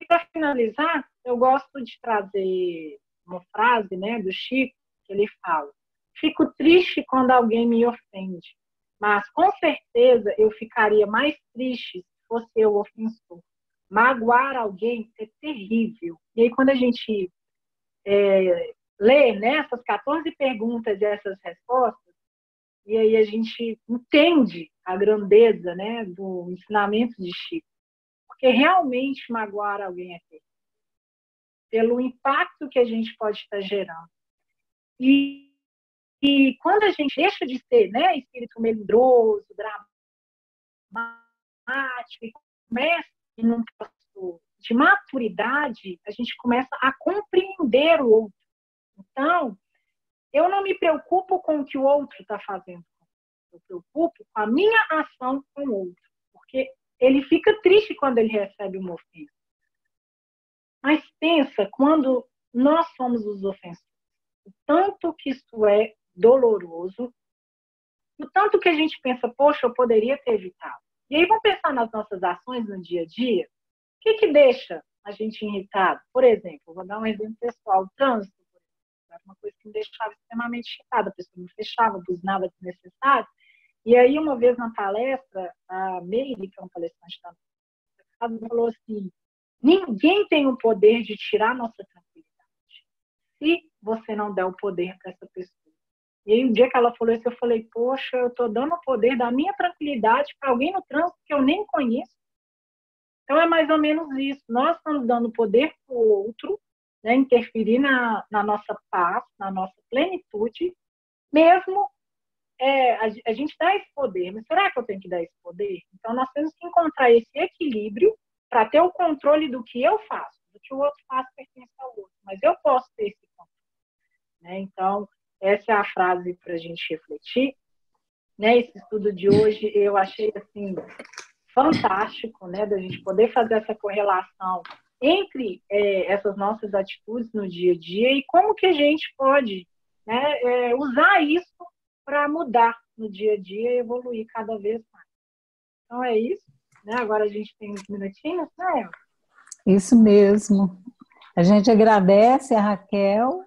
E para finalizar, eu gosto de trazer uma frase, né, do Chico, que ele fala: fico triste quando alguém me ofende, mas com certeza eu ficaria mais triste se fosse eu o ofensor. Magoar alguém é terrível. E aí, quando a gente lê, né, essas 14 perguntas e essas respostas, e aí a gente entende a grandeza, né, do ensinamento de Chico. Porque realmente magoar alguém é terrível, pelo impacto que a gente pode estar gerando. E quando a gente deixa de ser, né, espírito melindroso, dramático, e começa num processo de maturidade, a gente começa a compreender o outro. Então, eu não me preocupo com o que o outro está fazendo. Eu me preocupo com a minha ação com o outro. Porque ele fica triste quando ele recebe uma ofensa. Mas pensa, quando nós somos os ofensores, o tanto que isso é doloroso, o tanto que a gente pensa, poxa, eu poderia ter evitado. E aí vamos pensar nas nossas ações no dia a dia. O que deixa a gente irritado? Por exemplo, vou dar um exemplo pessoal, o trânsito. Era uma coisa que me deixava extremamente irritada. A pessoa me fechava, buzinava desnecessário. E aí, uma vez na palestra, a Meire, que é uma palestrante da casa, falou assim: ninguém tem o poder de tirar nossa tranquilidade se você não der o poder para essa pessoa. E aí, o dia que ela falou isso, eu falei: poxa, eu estou dando o poder da minha tranquilidade para alguém no trânsito que eu nem conheço. Então, é mais ou menos isso. Nós estamos dando poder para o outro, né, interferir na nossa paz, na nossa plenitude, mesmo a gente dá esse poder. Mas será que eu tenho que dar esse poder? Então, nós temos que encontrar esse equilíbrio para ter o controle do que eu faço. Do que o outro faz pertence ao outro. Mas eu posso ter esse controle, né? Então, essa é a frase para a gente refletir. Né? Esse estudo de hoje eu achei assim, fantástico, né? Da gente poder fazer essa correlação entre essas nossas atitudes no dia a dia e como que a gente pode, né, usar isso para mudar no dia a dia e evoluir cada vez mais. Então é isso, né? Agora a gente tem uns minutinhos, né? Isso mesmo. A gente agradece a Raquel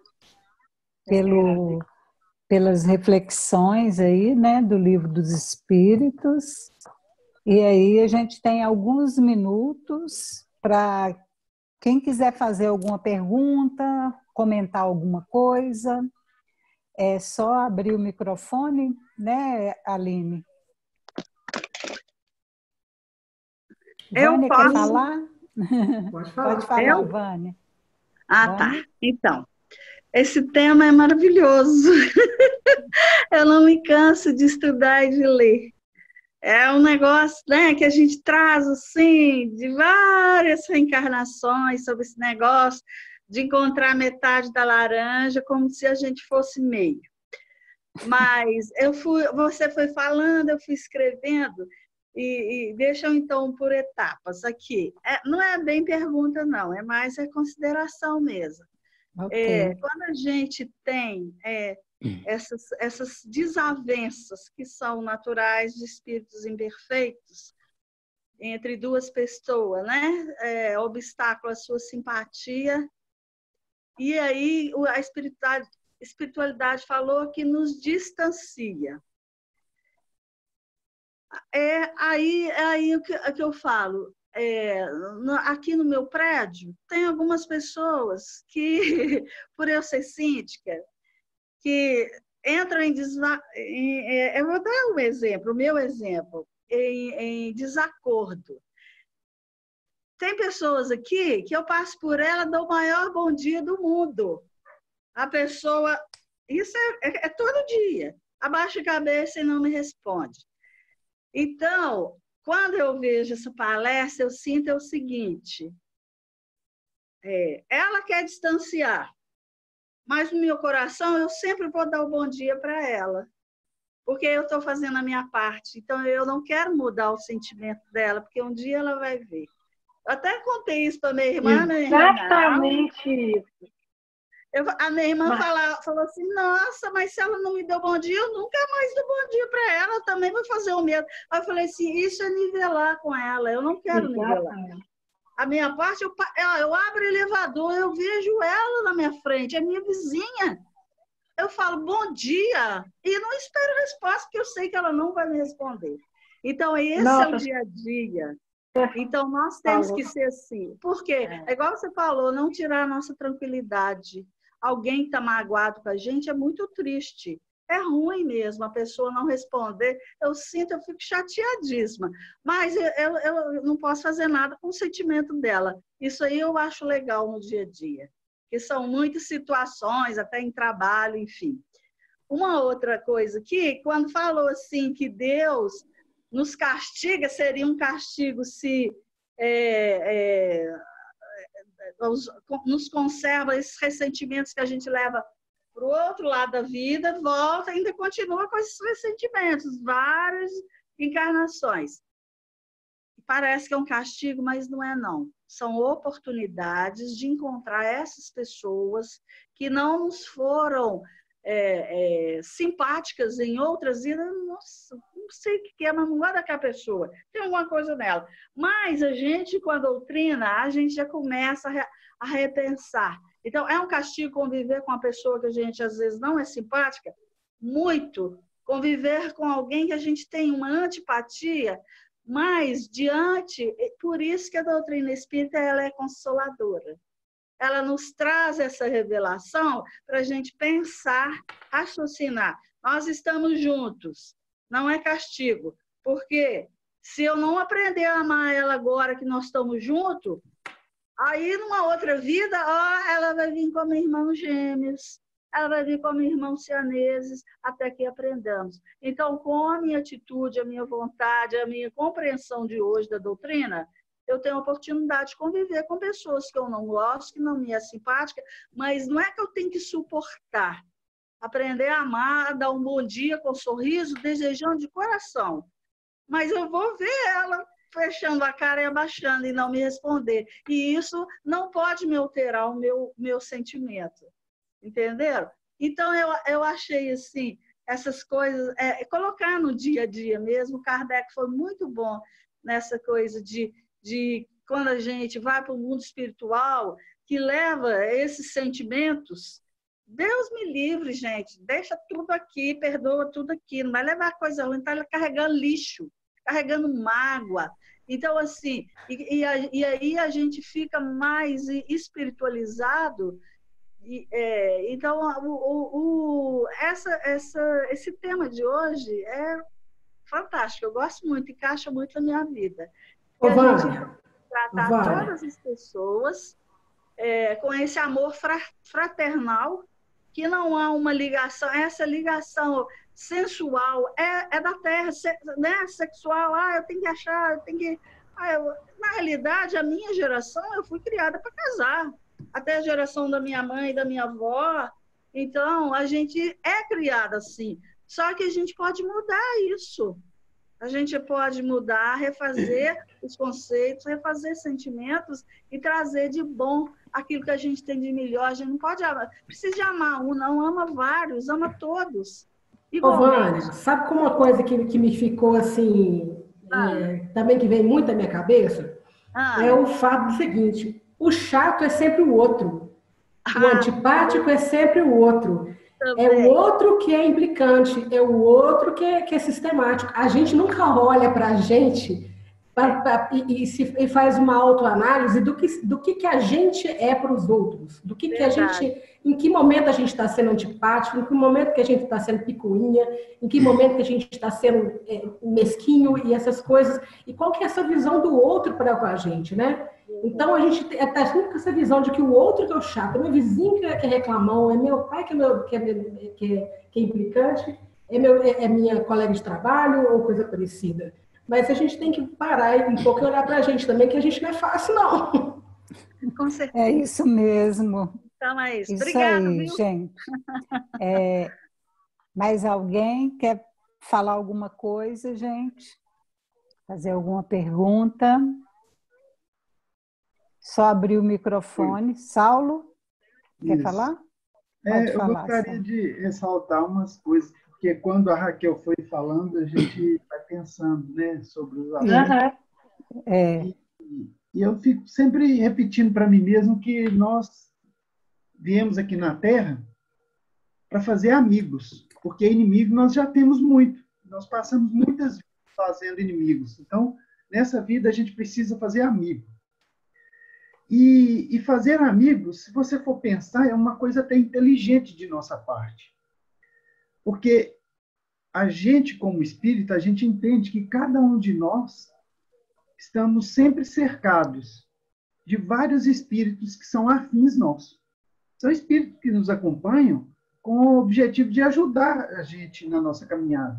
pelas reflexões aí, né, do Livro dos Espíritos. E aí a gente tem alguns minutos para quem quiser fazer alguma pergunta, comentar alguma coisa. É só abrir o microfone, né, Aline? Vânia, quer falar? Pode falar. Pode falar, Vânia. Tá. Então, esse tema é maravilhoso. Eu não me canso de estudar e de ler. É um negócio, né, que a gente traz, assim, de várias reencarnações sobre esse negócio de encontrar metade da laranja como se a gente fosse meio. Mas você foi falando, eu fui escrevendo, e deixa eu então por etapas aqui. Não é bem pergunta, não, é mais consideração mesmo. Okay. Quando a gente tem essas desavenças que são naturais de espíritos imperfeitos entre duas pessoas, né? Obstáculo à sua simpatia. E aí a espiritualidade falou que nos distancia. Aí o que eu falo. Aqui no meu prédio, tem algumas pessoas que, por eu ser síndica, que entram eu vou dar um exemplo, o meu exemplo, em desacordo. Tem pessoas aqui que eu passo por ela, dou o maior bom dia do mundo. A pessoa, isso é todo dia, abaixa a cabeça e não me responde. Então, quando eu vejo essa palestra, eu sinto o seguinte, ela quer distanciar, mas no meu coração eu sempre vou dar o bom dia para ela, porque eu estou fazendo a minha parte. Então, eu não quero mudar o sentimento dela, porque um dia ela vai ver. Eu até contei isso para minha irmã, Exatamente isso. A minha irmã Mas, falou assim, nossa, mas se ela não me deu bom dia, eu nunca mais dou bom dia para ela, eu também vou fazer o mesmo. Aí eu falei assim, isso é nivelar com ela, eu não quero nivelar. exatamente. A minha parte, eu abro o elevador, eu vejo ela na minha frente, é minha vizinha. Eu falo bom dia e não espero resposta, porque eu sei que ela não vai me responder. Então, esse é o Nossa, dia a dia. você Então, nós temos falou. que ser assim. Por quê? É igual você falou, não tirar a nossa tranquilidade. Alguém que está magoado com a gente é muito triste. É ruim mesmo a pessoa não responder. Eu sinto, eu fico chateadíssima. Mas eu não posso fazer nada com o sentimento dela. Isso aí eu acho legal no dia a dia. Que são muitas situações, até em trabalho, enfim. Uma outra coisa que, quando falou assim que Deus nos castiga, seria um castigo se nos conserva esses ressentimentos que a gente leva para o outro lado da vida, volta, ainda continua com esses ressentimentos, várias encarnações. Parece que é um castigo, mas não é não. São oportunidades de encontrar essas pessoas que não nos foram simpáticas em outras vidas. Nossa, não sei o que é, mas não gosto daquela pessoa. Tem alguma coisa nela. Mas a gente, com a doutrina, a gente já começa a repensar. Então, é um castigo conviver com uma pessoa que a gente, às vezes, não é simpática? Muito. Conviver com alguém que a gente tem uma antipatia, mas por isso que a doutrina espírita ela é consoladora. Ela nos traz essa revelação para a gente pensar, raciocinar. Nós estamos juntos, não é castigo, porque se eu não aprender a amar ela agora que nós estamos juntos, aí numa outra vida, ela vai vir como irmãos gêmeos, ela vai vir como irmãos sianeses, até que aprendamos. Então, com a minha atitude, a minha vontade, a minha compreensão de hoje da doutrina, eu tenho a oportunidade de conviver com pessoas que eu não gosto, que não me é simpática, mas não é que eu tenho que suportar. Aprender a amar, a dar um bom dia com um sorriso, desejando de coração. Mas eu vou ver ela fechando a cara e abaixando e não me responder. E isso não pode me alterar o meu sentimento. Entenderam? Então, eu achei assim, essas coisas, colocar no dia a dia mesmo. O Kardec foi muito bom nessa coisa de quando a gente vai para o mundo espiritual, que leva esses sentimentos. Deus me livre, gente, deixa tudo aqui, perdoa tudo aqui, não vai levar coisa ruim, está carregando lixo, carregando mágoa. Então, assim, e aí a gente fica mais espiritualizado. Então, esse tema de hoje é fantástico, eu gosto muito, encaixa muito na minha vida. Que Ô, a gente Vânia, tratar todas as pessoas com esse amor fraternal, que não há uma ligação, essa ligação sensual é da terra, né? Sexual, eu tenho que achar, eu tenho que... na realidade, a minha geração, eu fui criada para casar, até a geração da minha mãe e da minha avó, então a gente é criada assim, só que a gente pode mudar isso. A gente pode mudar, refazer os conceitos, refazer sentimentos e trazer de bom aquilo que a gente tem de melhor. A gente não pode amar, precisa de amar um, não, ama vários, ama todos. Ô, Vânia, Igualmente. sabe como uma coisa que me ficou assim, também que vem muito da minha cabeça? É o fato do seguinte: o chato é sempre o outro, o antipático é sempre o outro. Também. É o outro que é implicante, é o outro que é sistemático. A gente nunca olha para a gente e faz uma autoanálise do que a gente é para os outros, do que a gente, em que momento a gente está sendo antipático, em que momento que a gente está sendo picuinha, em que momento que a gente está sendo mesquinho e essas coisas, e qual que é essa visão do outro para com a gente, né? Então, a gente está sempre com essa visão de que o outro que é o chato, é meu vizinho que é reclamão, é meu pai que é implicante, é minha colega de trabalho ou coisa parecida. Mas a gente tem que parar um pouco e olhar para a gente também, que a gente não é fácil, não. Com certeza. É isso mesmo. Então é isso. Obrigada, aí, viu? Gente. Mais alguém quer falar alguma coisa, gente? Fazer alguma pergunta? Só abrir o microfone. Saulo, quer falar? Pode Eu falar, gostaria Sam. de ressaltar umas coisas, porque quando a Raquel foi falando, a gente vai pensando, né, sobre os assuntos. Aham. É, E, e eu fico sempre repetindo para mim mesmo que nós viemos aqui na Terra para fazer amigos, porque inimigo nós já temos muito. Nós passamos muitas vidas fazendo inimigos. Então, nessa vida, a gente precisa fazer amigo. E fazer amigos, se você for pensar, é uma coisa até inteligente de nossa parte. Porque a gente, como espírita, a gente entende que cada um de nós estamos sempre cercados de vários espíritos que são afins nossos. São espíritos que nos acompanham com o objetivo de ajudar a gente na nossa caminhada.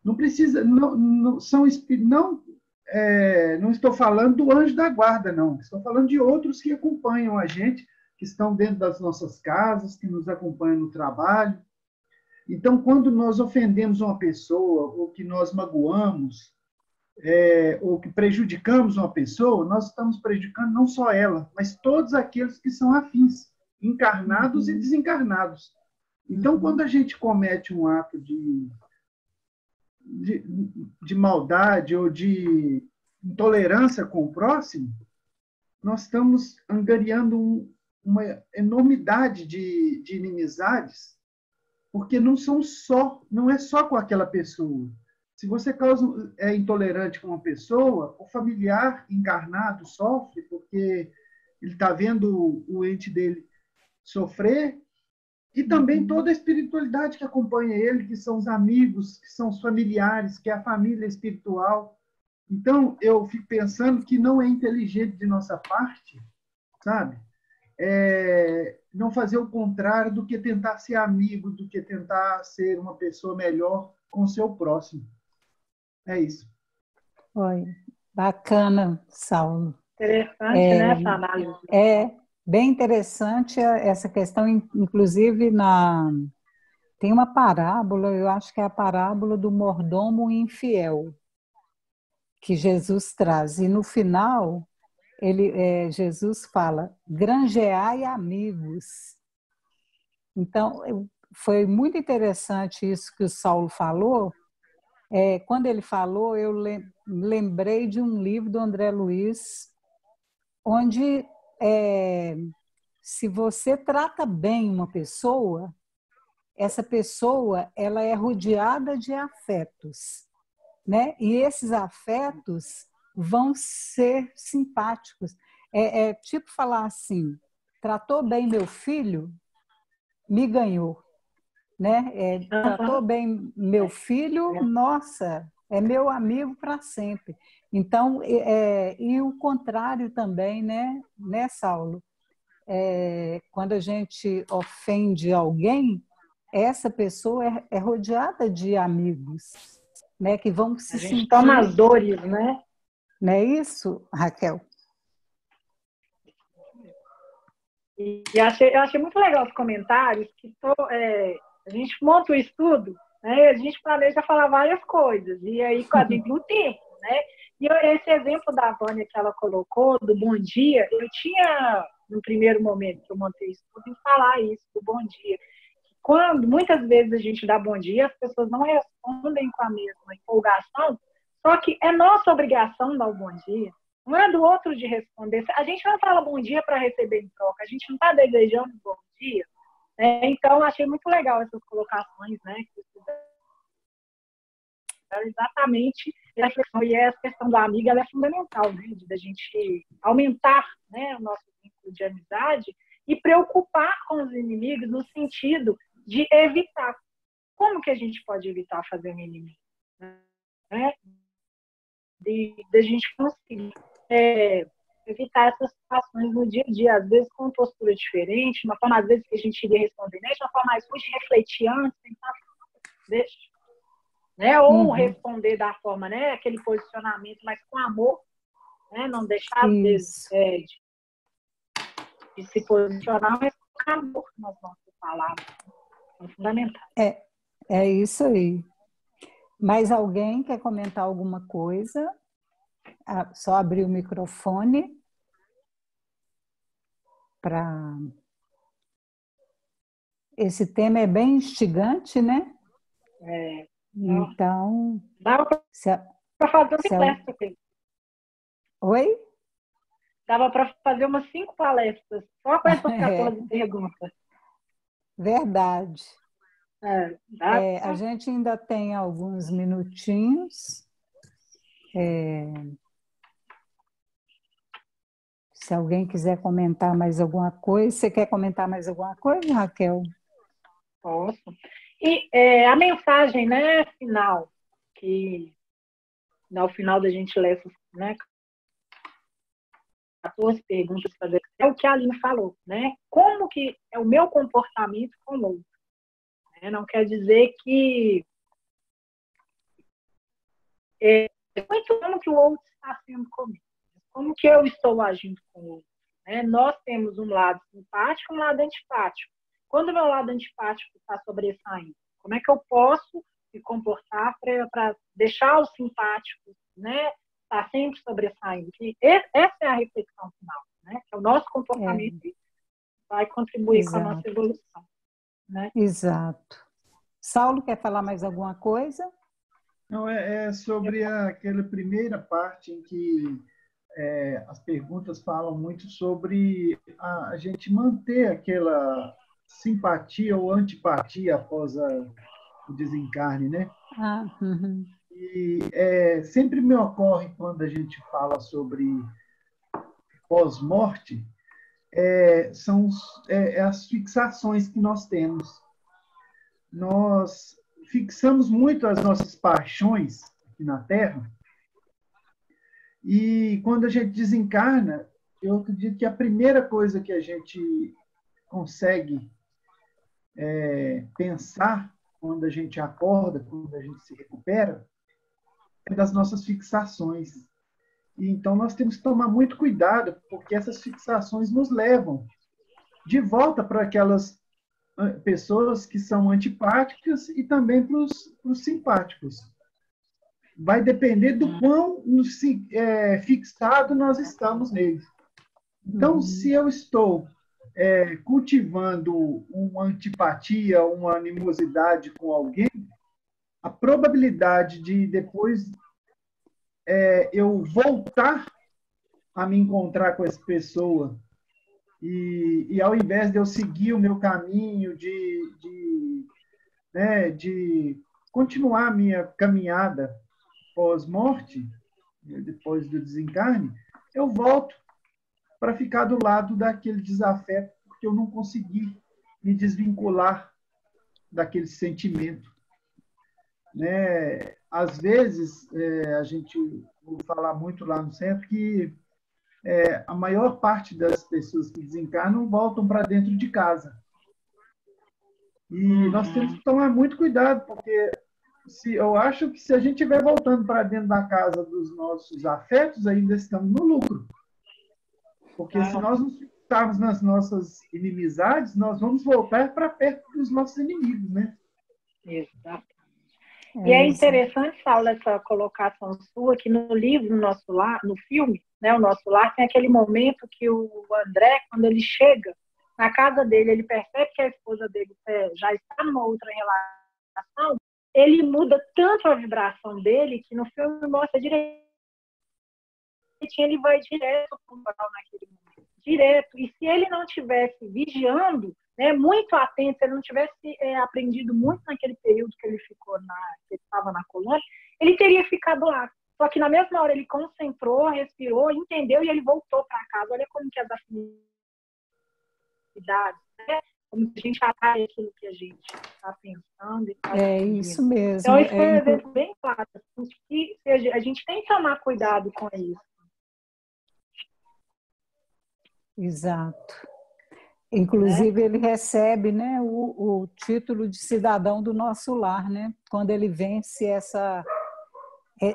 Não precisa, não são espíritos, não estou falando do anjo da guarda, não. Estou falando de outros que acompanham a gente, que estão dentro das nossas casas, que nos acompanham no trabalho. Então, quando nós ofendemos uma pessoa, ou que nós magoamos, ou que prejudicamos uma pessoa, nós estamos prejudicando não só ela, mas todos aqueles que são afins, encarnados e desencarnados. Então, quando a gente comete um ato de maldade ou de intolerância com o próximo, nós estamos angariando uma enormidade de inimizades, porque não é só com aquela pessoa. Se você é intolerante com uma pessoa, o familiar encarnado sofre porque ele está vendo o ente dele sofrer, e também toda a espiritualidade que acompanha ele, que são os amigos, que são os familiares, que é a família espiritual. Então, eu fico pensando que não é inteligente de nossa parte, sabe? Não fazer o contrário do que tentar ser amigo, do que tentar ser uma pessoa melhor com o seu próximo. É isso. foi bacana, Saulo. Interessante, né, essa análise. Bem interessante essa questão, inclusive tem uma parábola, eu acho que é a parábola do mordomo infiel, que Jesus traz. E no final, Jesus fala, granjeai amigos. Então, foi muito interessante isso que o Saulo falou. Quando ele falou, eu lembrei de um livro do André Luiz, onde se você trata bem uma pessoa, essa pessoa ela é rodeada de afetos, né? E esses afetos vão ser simpáticos. Tipo falar assim, tratou bem meu filho, me ganhou, né? Tratou bem meu filho, nossa, é meu amigo para sempre. Então, e o contrário também, né, Saulo? Quando a gente ofende alguém, essa pessoa é rodeada de amigos, né, que vão se A gente sentir... toma as dores, né? Não é isso, Raquel? E eu achei muito legal os comentários, que a gente monta o estudo, né? A gente planeja falar várias coisas, e aí tem um tempo, né? E esse exemplo da Vânia que ela colocou, do bom dia, eu tinha, no primeiro momento que eu montei o estudo, em falar isso, do bom dia. Quando muitas vezes a gente dá bom dia, as pessoas não respondem com a mesma empolgação, só que é nossa obrigação dar o bom dia. Não é do outro de responder. A gente não fala bom dia para receber em troca. A gente não está desejando bom dia. Então, achei muito legal essas colocações, né? Exatamente. E essa questão da amiga ela é fundamental, né? Da gente aumentar, né, o nosso vínculo de amizade e preocupar com os inimigos no sentido de evitar. Como que a gente pode evitar fazer um inimigo? Né? De a gente conseguir evitar essas situações no dia a dia, às vezes com uma postura diferente, uma forma, às vezes, que a gente iria responder, né? De uma forma mais de refletir antes, tentar, deixa, né? Ou responder da forma, né? Aquele posicionamento, mas com amor, né? Não deixar, às vezes, de se posicionar, mas com amor nas nossas palavras. É fundamental. É isso aí. Mais alguém quer comentar alguma coisa? Só abrir o microfone para... esse tema é bem instigante, né? Não. Então, Dava para fazer se umas palestras. Oi? Dava para fazer umas 5 palestras, só com essas 14 perguntas. Verdade. Dá. A gente ainda tem alguns minutinhos. Se alguém quiser comentar mais alguma coisa. Você quer comentar mais alguma coisa, Raquel? Posso. E a mensagem, né, final, que ao final da gente ler essas, né, 14 perguntas, é o que a Aline falou, né? Como que é o meu comportamento com o outro? Né? Não quer dizer que muito como que o outro está sendo comigo, como que eu estou agindo com o outro. Né? Nós temos um lado simpático e um lado antipático. Quando o meu lado antipático está sobressaindo, como é que eu posso me comportar para deixar o simpático, né, estar sempre sobressaindo? Que essa é a reflexão final, né? Que é o nosso comportamento que vai contribuir com a nossa evolução. Né? Exato. Saulo, quer falar mais alguma coisa? Não, é sobre aquela primeira parte em que as perguntas falam muito sobre a gente manter aquela simpatia ou antipatia após o desencarne, né? Uhum. E sempre me ocorre quando a gente fala sobre pós-morte, são as fixações que nós temos. Nós fixamos muito as nossas paixões aqui na Terra, e quando a gente desencarna, eu acredito que a primeira coisa que a gente consegue pensar quando a gente acorda, quando a gente se recupera, é das nossas fixações. E então nós temos que tomar muito cuidado, porque essas fixações nos levam de volta para aquelas pessoas que são antipáticas e também para os simpáticos. Vai depender do quão fixado nós estamos neles. Então, se eu estou cultivando uma antipatia, uma animosidade com alguém, a probabilidade de depois eu voltar a me encontrar com essa pessoa e ao invés de eu seguir o meu caminho de continuar a minha caminhada pós-morte, depois do desencarne, eu volto para ficar do lado daquele desafeto, porque eu não consegui me desvincular daquele sentimento. Né? Às vezes, a gente vou falar muito lá no centro que a maior parte das pessoas que desencarnam voltam para dentro de casa. E nós temos que tomar muito cuidado, porque eu acho que se a gente estiver voltando para dentro da casa dos nossos afetos, ainda estamos no lucro. Porque se nós nos fixarmos nas nossas inimizades, nós vamos voltar para perto dos nossos inimigos, né? Exato. E é interessante, Saulo, essa colocação sua, que no livro Nosso Lar, no filme, né, O Nosso Lar, tem aquele momento que o André, quando ele chega na casa dele, ele percebe que a esposa dele já está numa outra relação, ele muda tanto a vibração dele que no filme mostra direito, ele vai direto para o moral naquele momento, direto. E se ele não estivesse vigiando, né, muito atento, se ele não tivesse aprendido muito naquele período que ele ficou que ele estava na colônia, ele teria ficado lá. Só que na mesma hora ele concentrou, respirou, entendeu e ele voltou para casa. Olha como que as afinidades, né? Como a gente atrai aquilo que a gente está pensando. E tá isso mesmo. Então, isso foi um exemplo bem claro. Que a gente tem que tomar cuidado com isso. Exato. Inclusive, ele recebe, né, o título de cidadão do nosso lar, né? Quando ele vence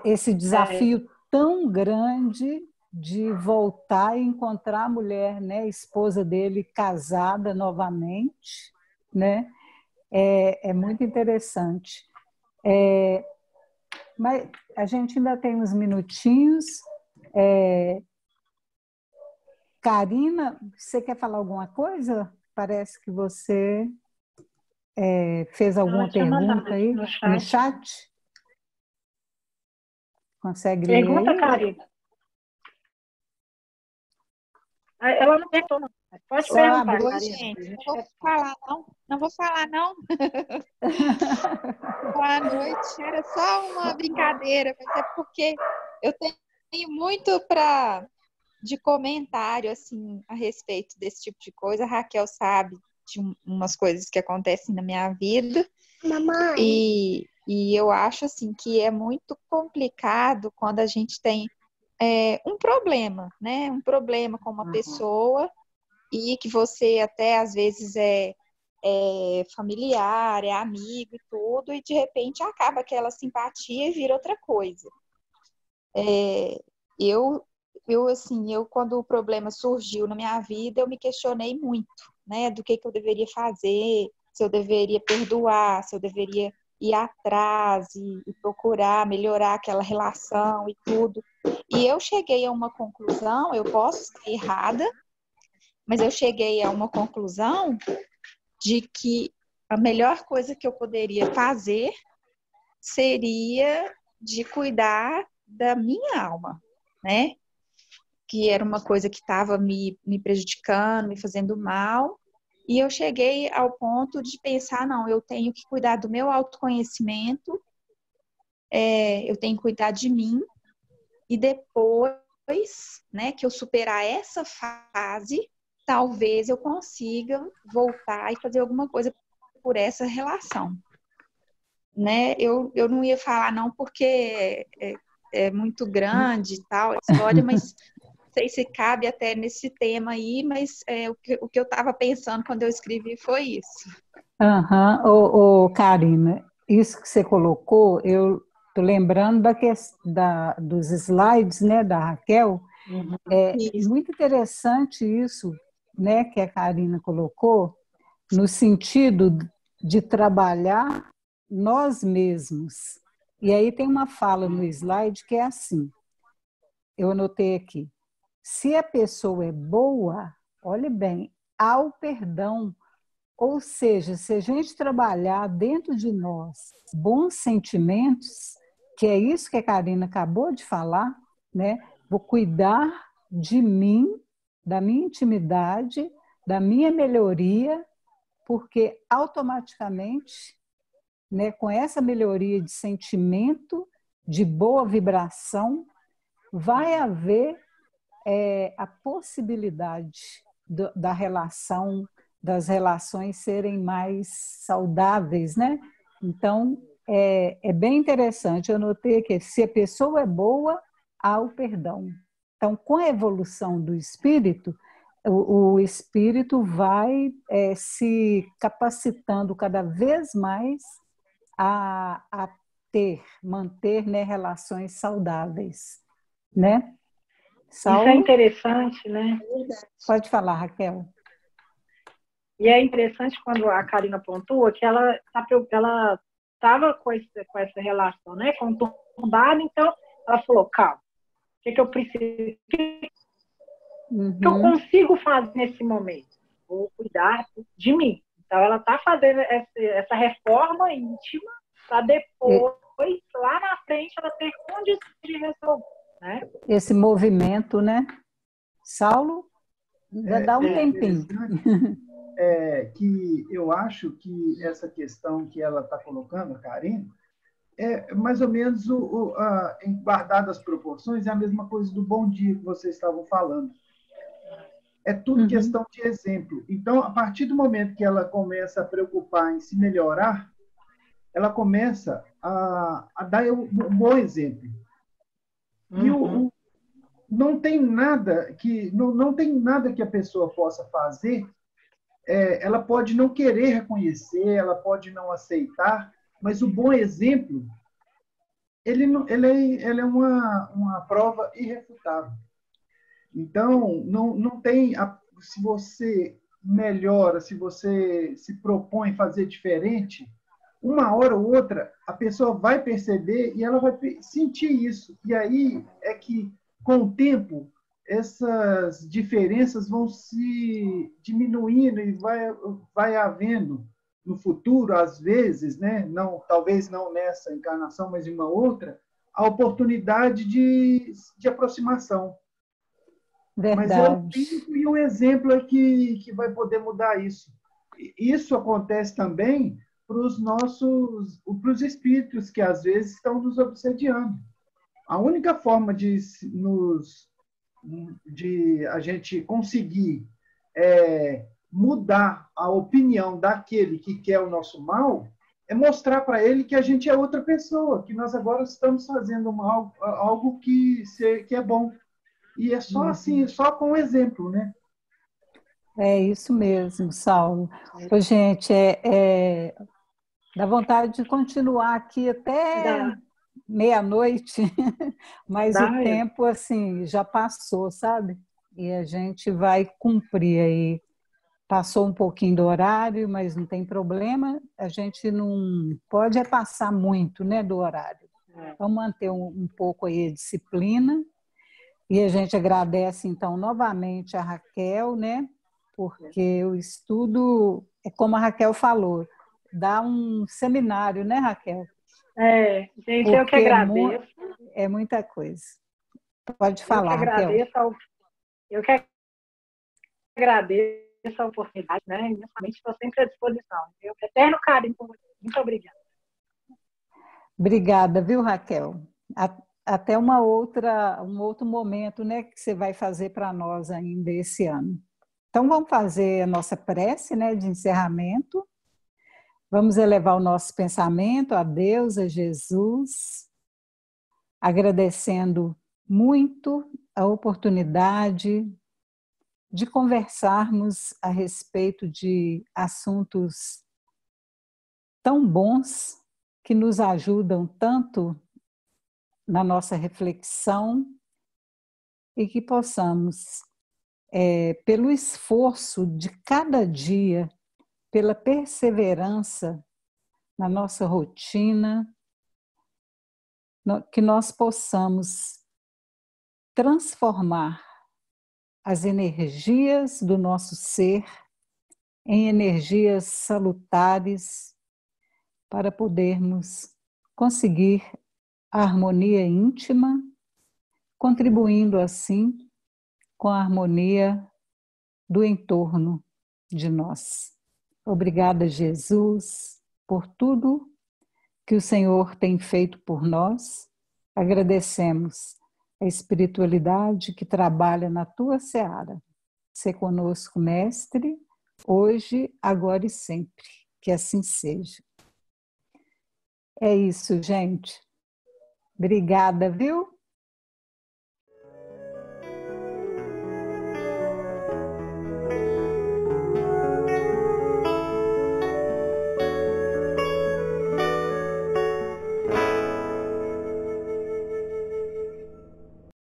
esse desafio tão grande de voltar e encontrar a mulher, né, a esposa dele casada novamente, né? É muito interessante. Mas a gente ainda tem uns minutinhos. Karina, você quer falar alguma coisa? Parece que você... fez Ela alguma tinha mandado pergunta aí no no chat. chat? Consegue ler Pergunta, aí? Karina. Ela não perguntou, não. Pode Só perguntar, abriu. Oi, Karina. gente. Não vou falar, não. Não vou falar, não. Boa noite. Era só uma brincadeira, mas é porque eu tenho muito de comentário assim a respeito desse tipo de coisa. A Raquel sabe de umas coisas que acontecem na minha vida. Mamãe. E eu acho assim que é muito complicado quando a gente tem um problema, né? Um problema com uma pessoa e que você até às vezes é familiar, é amigo e tudo, e de repente acaba aquela simpatia e vira outra coisa. Eu quando o problema surgiu na minha vida, eu me questionei muito, né, do que eu deveria fazer, se eu deveria perdoar, se eu deveria ir atrás e procurar melhorar aquela relação e tudo. E eu cheguei a uma conclusão, eu posso estar errada, mas eu cheguei a uma conclusão de que a melhor coisa que eu poderia fazer seria de cuidar da minha alma, né? Que era uma coisa que estava me prejudicando, me fazendo mal. E eu cheguei ao ponto de pensar, não, eu tenho que cuidar do meu autoconhecimento, eu tenho que cuidar de mim, e depois, né, que eu superar essa fase, talvez eu consiga voltar e fazer alguma coisa por essa relação. Né? Eu não ia falar não porque é muito grande e tal a história, mas não sei se cabe até nesse tema aí, mas o que eu estava pensando quando eu escrevi foi isso. Karina, isso que você colocou, eu estou lembrando dos slides, né, da Raquel. É muito interessante isso, né, que a Karina colocou, no sentido de trabalhar nós mesmos. E aí tem uma fala no slide que é assim, eu anotei aqui, se a pessoa é boa, olhe bem, há o perdão. Ou seja, se a gente trabalhar dentro de nós bons sentimentos, que é isso que a Karina acabou de falar, né? Vou cuidar de mim, da minha intimidade, da minha melhoria, porque automaticamente, né, com essa melhoria de sentimento, de boa vibração, vai haver a possibilidade da relação, das relações serem mais saudáveis, né? Então, é bem interessante. Eu notei que se a pessoa é boa, há o perdão. Então, com a evolução do espírito, o espírito vai se capacitando cada vez mais a manter, né, relações saudáveis, né? Saulo? Isso é interessante, né? Pode falar, Raquel. E é interessante quando a Karina pontua que ela estava com essa relação, né, conturbada, então ela falou, calma, o que eu preciso, o que eu consigo fazer nesse momento? Vou cuidar de mim. Então ela está fazendo essa reforma íntima para depois, lá na frente, ela ter condições de resolver. Né? Esse movimento, né? Saulo, dá um tempinho. Que eu acho que essa questão que ela está colocando, a Karina, é mais ou menos, guardadas as proporções, é a mesma coisa do bom dia que vocês estavam falando. É tudo questão de exemplo. Então, a partir do momento que ela começa a preocupar em se melhorar, ela começa a dar um bom exemplo. E não tem nada que a pessoa possa fazer. Ela pode não querer reconhecer, ela pode não aceitar, mas o bom exemplo, ele é uma prova irrefutável. Então, não tem, se você melhora, se você se propõe fazer diferente, uma hora ou outra, a pessoa vai perceber e ela vai sentir isso. E aí é que, com o tempo, essas diferenças vão se diminuindo e vai havendo no futuro, às vezes, né? Não, talvez não nessa encarnação, mas em uma outra, a oportunidade de aproximação. Mas é o Verdade. tempo e o exemplo é que vai poder mudar isso. Isso acontece também para os espíritos que às vezes estão nos obsediando. A única forma de a gente conseguir mudar a opinião daquele que quer o nosso mal é mostrar para ele que a gente é outra pessoa, que nós agora estamos fazendo algo que é bom. E é só assim, só com o exemplo, né? É isso mesmo, Saulo. Ô, gente, dá vontade de continuar aqui até Dá, meia-noite, mas o dá, tempo, assim, já passou, sabe? E a gente vai cumprir aí. Passou um pouquinho do horário, mas não tem problema. A gente não pode passar muito, né, do horário. Vamos manter um pouco aí a disciplina. E a gente agradece, então, novamente a Raquel, né? Porque o estudo, é como a Raquel falou, dá um seminário, né, Raquel? Gente, eu que Porque agradeço. é muita coisa. Pode Eu que falar, Raquel. eu que agradeço a oportunidade, né? Imensamente, estou sempre à disposição. Eu eterno carinho por você. Muito obrigada. Obrigada, viu, Raquel? Até um outro momento, né, que você vai fazer para nós ainda esse ano. Então, vamos fazer a nossa prece, né, de encerramento. Vamos elevar o nosso pensamento a Deus, a Jesus, agradecendo muito a oportunidade de conversarmos a respeito de assuntos tão bons que nos ajudam tanto na nossa reflexão e que possamos, pelo esforço de cada dia, pela perseverança na nossa rotina, que nós possamos transformar as energias do nosso ser em energias salutares para podermos conseguir a harmonia íntima, contribuindo assim com a harmonia do entorno de nós. Obrigada, Jesus, por tudo que o Senhor tem feito por nós. Agradecemos a espiritualidade que trabalha na tua seara. Sê conosco, Mestre, hoje, agora e sempre. Que assim seja. É isso, gente. Obrigada, viu?